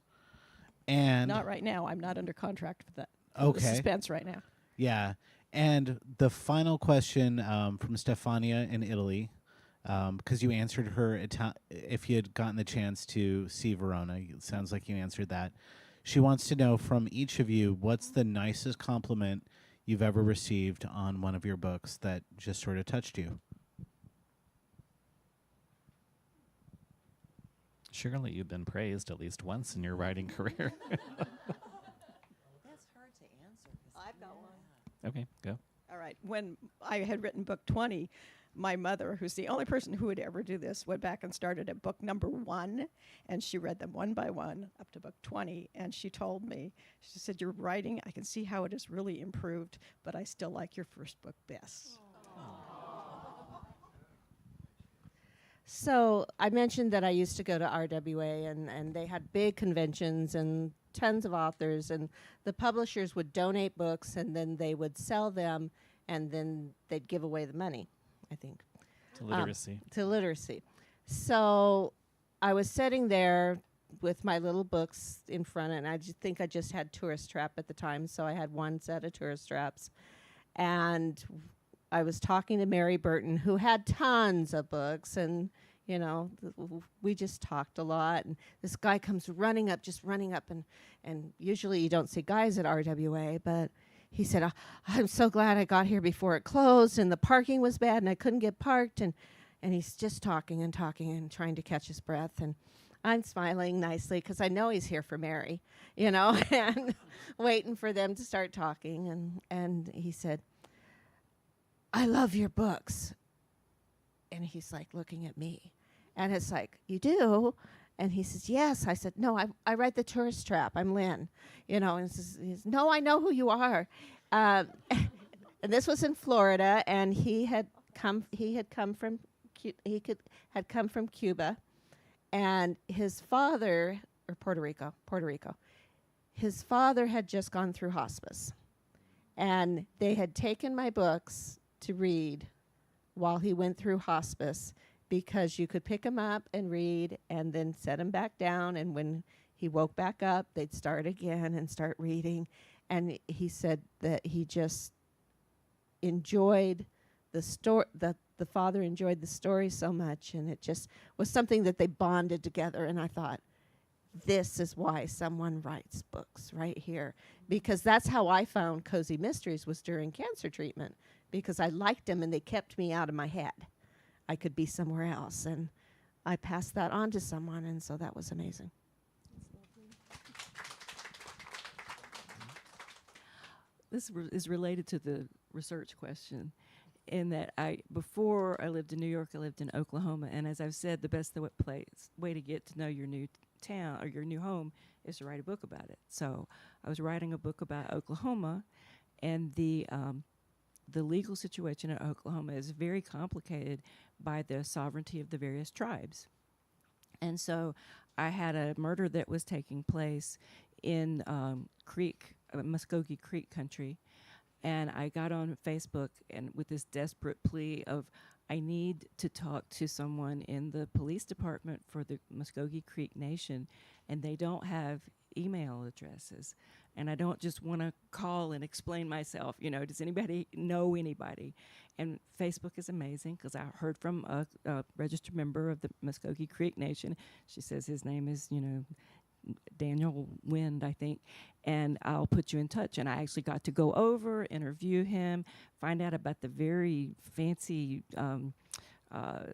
And Not right now. I'm not under contract for that. For Okay. The suspense right now. yeah, and the final question from Stefania in Italy, because you answered her if you had gotten the chance to see Verona. It sounds like you answered that. She wants to know from each of you, what's the nicest compliment you've ever received on one of your books that just sort of touched you? Surely you've been praised at least once in your writing career. That's hard to answer. I've got one. Okay, go. All right. When I had written book 20, my mother, who's the only person who would ever do this, went back and started at book number 1, and she read them one by one up to book 20, and she told me, she said, your writing, I can see how it has really improved, but I still like your first book best. So I mentioned that I used to go to RWA, and they had big conventions and tons of authors, and the publishers would donate books, and then they would sell them, and then they'd give away the money, I think. To literacy. To literacy. So I was sitting there with my little books in front, and I think I just had Tourist Trap at the time, so I had one set of Tourist Traps. And I was talking to Mary Burton, who had tons of books, and you know, we just talked a lot. And this guy comes running up, and usually you don't see guys at RWA, but he said, I'm so glad I got here before it closed, and the parking was bad, and I couldn't get parked, and he's just talking and trying to catch his breath, and I'm smiling nicely because I know he's here for Mary, you know, and waiting for them to start talking, and he said, I love your books. And he's like looking at me. And it's like, you do? And he says, yes. I said, no, I write the Tourist Trap. I'm Lynn. You know, and he says, no, I know who you are. And this was in Florida, and he had come from Cuba, and his father, or Puerto Rico. His father had just gone through hospice, and they had taken my books to read while he went through hospice, because you could pick him up and read and then set him back down, and when he woke back up, they'd start again and start reading. And he said that he just enjoyed the story, the father enjoyed the story so much, and it just was something that they bonded together. And I thought, this is why someone writes books right here, because that's how I found Cozy Mysteries, was during cancer treatment, because I liked them and they kept me out of my head. I could be somewhere else, and I passed that on to someone, and so that was amazing. This is related to the research question, in that before I lived in New York, I lived in Oklahoma, and as I've said, the best way to get to know your new town or your new home is to write a book about it. So I was writing a book about Oklahoma, and the legal situation in Oklahoma is very complicated by the sovereignty of the various tribes. And so I had a murder that was taking place in Muskogee Creek country, and I got on Facebook and with this desperate plea of, I need to talk to someone in the police department for the Muskogee Creek Nation, and they don't have email addresses. And I don't just want to call and explain myself. You know, does anybody know anybody? And Facebook is amazing, because I heard from a registered member of the Muskogee Creek Nation. She says his name is, Daniel Wind, I think, and I'll put you in touch. And I actually got to go over, interview him, find out about the very fancy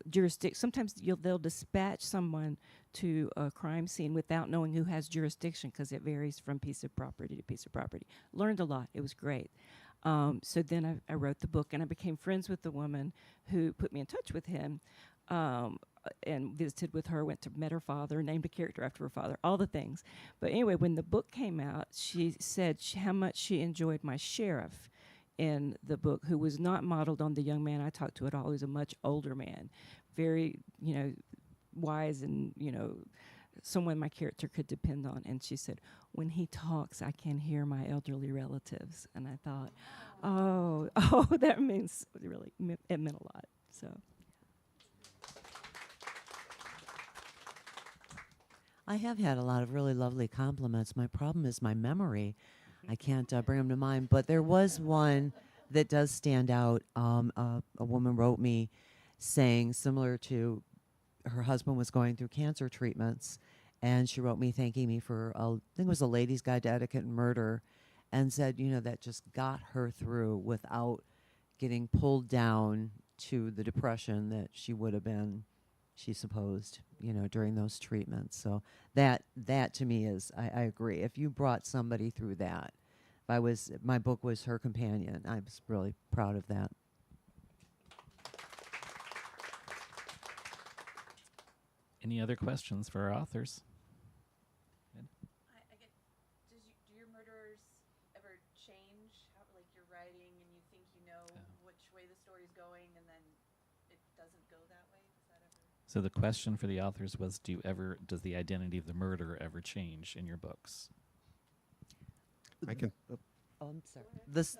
jurisdiction. Sometimes they'll dispatch someone to a crime scene without knowing who has jurisdiction, because it varies from piece of property to piece of property. Learned a lot. It was great. So then I wrote the book, and I became friends with the woman who put me in touch with him, and visited with her, met her father, named a character after her father, all the things. But anyway, when the book came out, she said how much she enjoyed my sheriff in the book, who was not modeled on the young man I talked to at all. He was a much older man, very, wise and, someone my character could depend on. And she said, when he talks, I can hear my elderly relatives. And I thought, oh, that means really, it meant a lot. So. I have had a lot of really lovely compliments. My problem is my memory. I can't bring them to mind. But there was one that does stand out. A woman wrote me saying, similar to her husband was going through cancer treatments, and she wrote me thanking me for, I think it was a Ladies' Guide to Etiquette and Murder, and said, that just got her through without getting pulled down to the depression that she would have been, she supposed, during those treatments. So that to me is, I agree. If you brought somebody through that, my book was her companion. I was really proud of that. Any other questions for our authors? I get, do your murderers ever change? How, like you're writing and you think you know which way the story's going, and then it doesn't go that way? Does that ever? So the question for the authors was, does the identity of the murderer ever change in your books? I can. Oh, I'm sorry.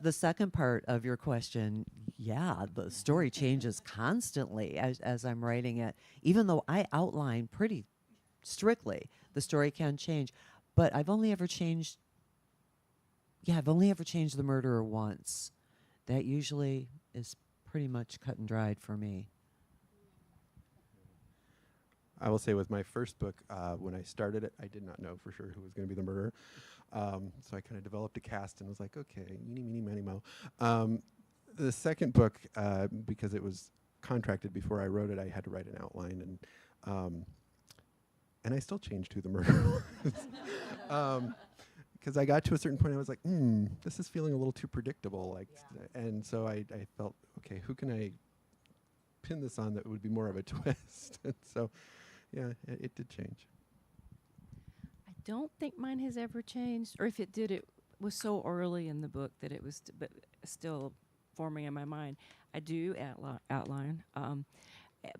The second part of your question, yeah, the story changes constantly as I'm writing it. Even though I outline pretty strictly, the story can change. But I've only ever changed the murderer once. That usually is pretty much cut and dried for me. I will say with my first book, when I started it, I did not know for sure who was going to be the murderer. So I kind of developed a cast and was like, okay, eeny, meeny, miny, mo. The second book, because it was contracted before I wrote it, I had to write an outline, and I still changed who the murderer was. Because I got to a certain point, I was like, this is feeling a little too predictable. And so I felt, okay, who can I pin this on that would be more of a twist? And so, yeah, it did change. I don't think mine has ever changed, or if it did, it was so early in the book that it was but still forming in my mind. I do outline,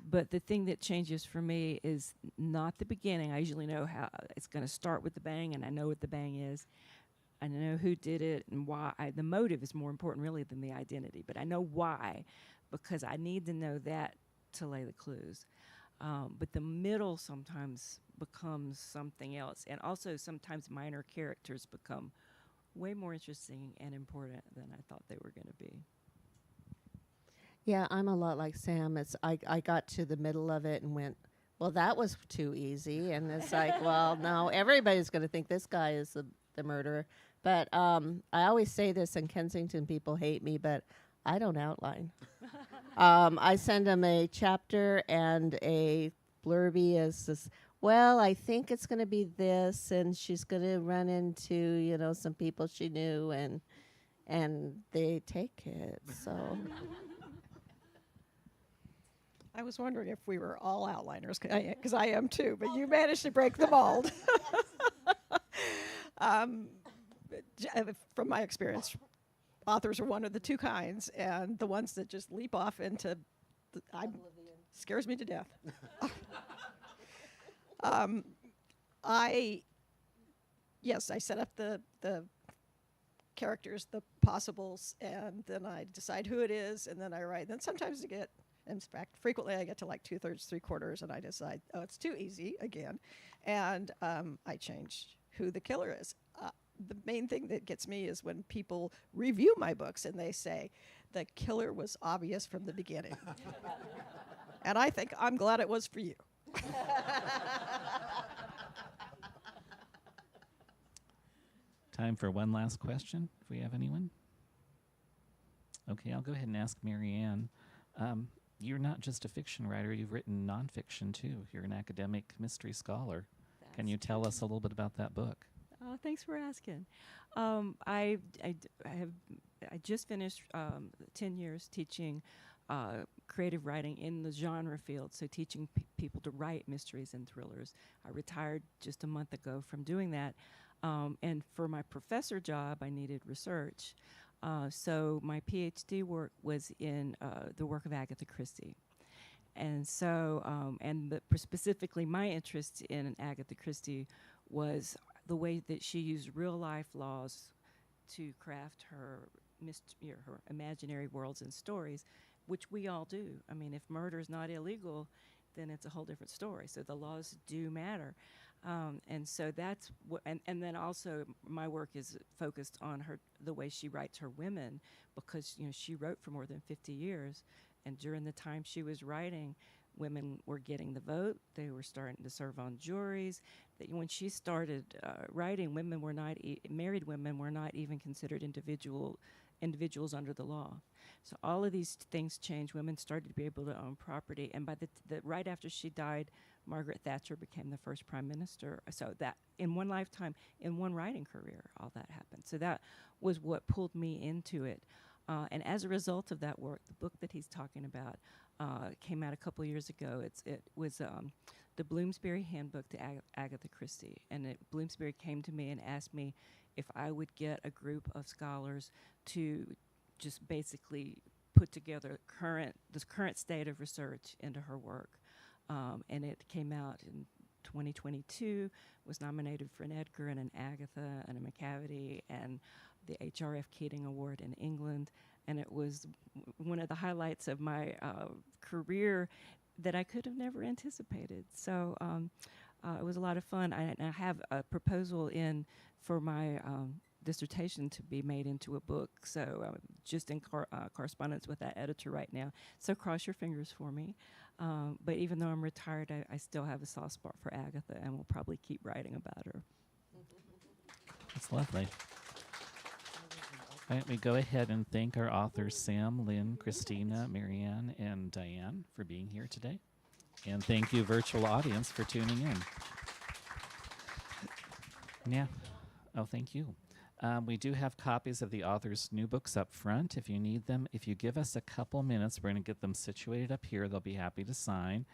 but the thing that changes for me is not the beginning. I usually know how it's going to start with the bang, and I know what the bang is. I know who did it and why. The motive is more important, really, than the identity, but I know why, because I need to know that to lay the clues. But the middle sometimes becomes something else. And also sometimes minor characters become way more interesting and important than I thought they were going to be. Yeah, I'm a lot like Sam. I got to the middle of it and went, well, that was too easy. And it's like, well, no, everybody's going to think this guy is the murderer. But I always say this, and Kensington people hate me, but I don't outline. I send them a chapter and a blurby as this, well, I think it's going to be this, and she's going to run into, some people she knew, and they take it, so. I was wondering if we were all outliners, because I am too, but you managed to break the mold. From my experience, authors are one of the two kinds, and the ones that just leap off into scares me to death. I set up the characters, the possibles, and then I decide who it is, and then I write. Then sometimes in fact, frequently I get to like 2/3, 3/4, and I decide, it's too easy again, and I change who the killer is. The main thing that gets me is when people review my books and they say, the killer was obvious from the beginning. And I think, I'm glad it was for you. Time for one last question, if we have anyone. Okay, I'll go ahead and ask Marianne. You're not just a fiction writer, you've written nonfiction too. You're an academic mystery scholar. Can you tell us a little bit about that book? Oh, thanks for asking. I just finished 10 years teaching creative writing in the genre field, so teaching people to write mysteries and thrillers. I retired just a month ago from doing that, and for my professor job, I needed research. So my PhD work was in the work of Agatha Christie. And so, specifically, my interest in Agatha Christie was the way that she used real life laws to craft her her imaginary worlds and stories, which we all do. I mean, if murder is not illegal, then it's a whole different story. So the laws do matter. And so that's what, and then also my work is focused on the way she writes her women, because, you know, she wrote for more than 50 years. And during the time she was writing, women were getting the vote. They were starting to serve on juries. When she started writing, women were not married women were not even considered individuals under the law. So all of these things changed. Women started to be able to own property, and by right after she died, Margaret Thatcher became the first prime minister. So that in one lifetime, in one writing career, all that happened. So that was what pulled me into it. And as a result of that work, the book that he's talking about came out a couple years ago. It was the Bloomsbury Handbook to Agatha Christie. And Bloomsbury came to me and asked me if I would get a group of scholars to just basically put together this current state of research into her work. And it came out in 2022, was nominated for an Edgar and an Agatha and a McCavity and the HRF Keating Award in England. And it was one of the highlights of my career that I could have never anticipated. So it was a lot of fun. I have a proposal in for my dissertation to be made into a book. So just in correspondence with that editor right now. So cross your fingers for me. But even though I'm retired, I still have a soft spot for Agatha, and will probably keep writing about her. That's lovely. Why don't we go ahead and thank our authors, Sam, Lynn, Christina, Marianne, and Dianne, for being here today. And thank you, virtual audience, for tuning in. Yeah. Oh, thank you. We do have copies of the author's new books up front if you need them. If you give us a couple minutes, we're going to get them situated up here. They'll be happy to sign. And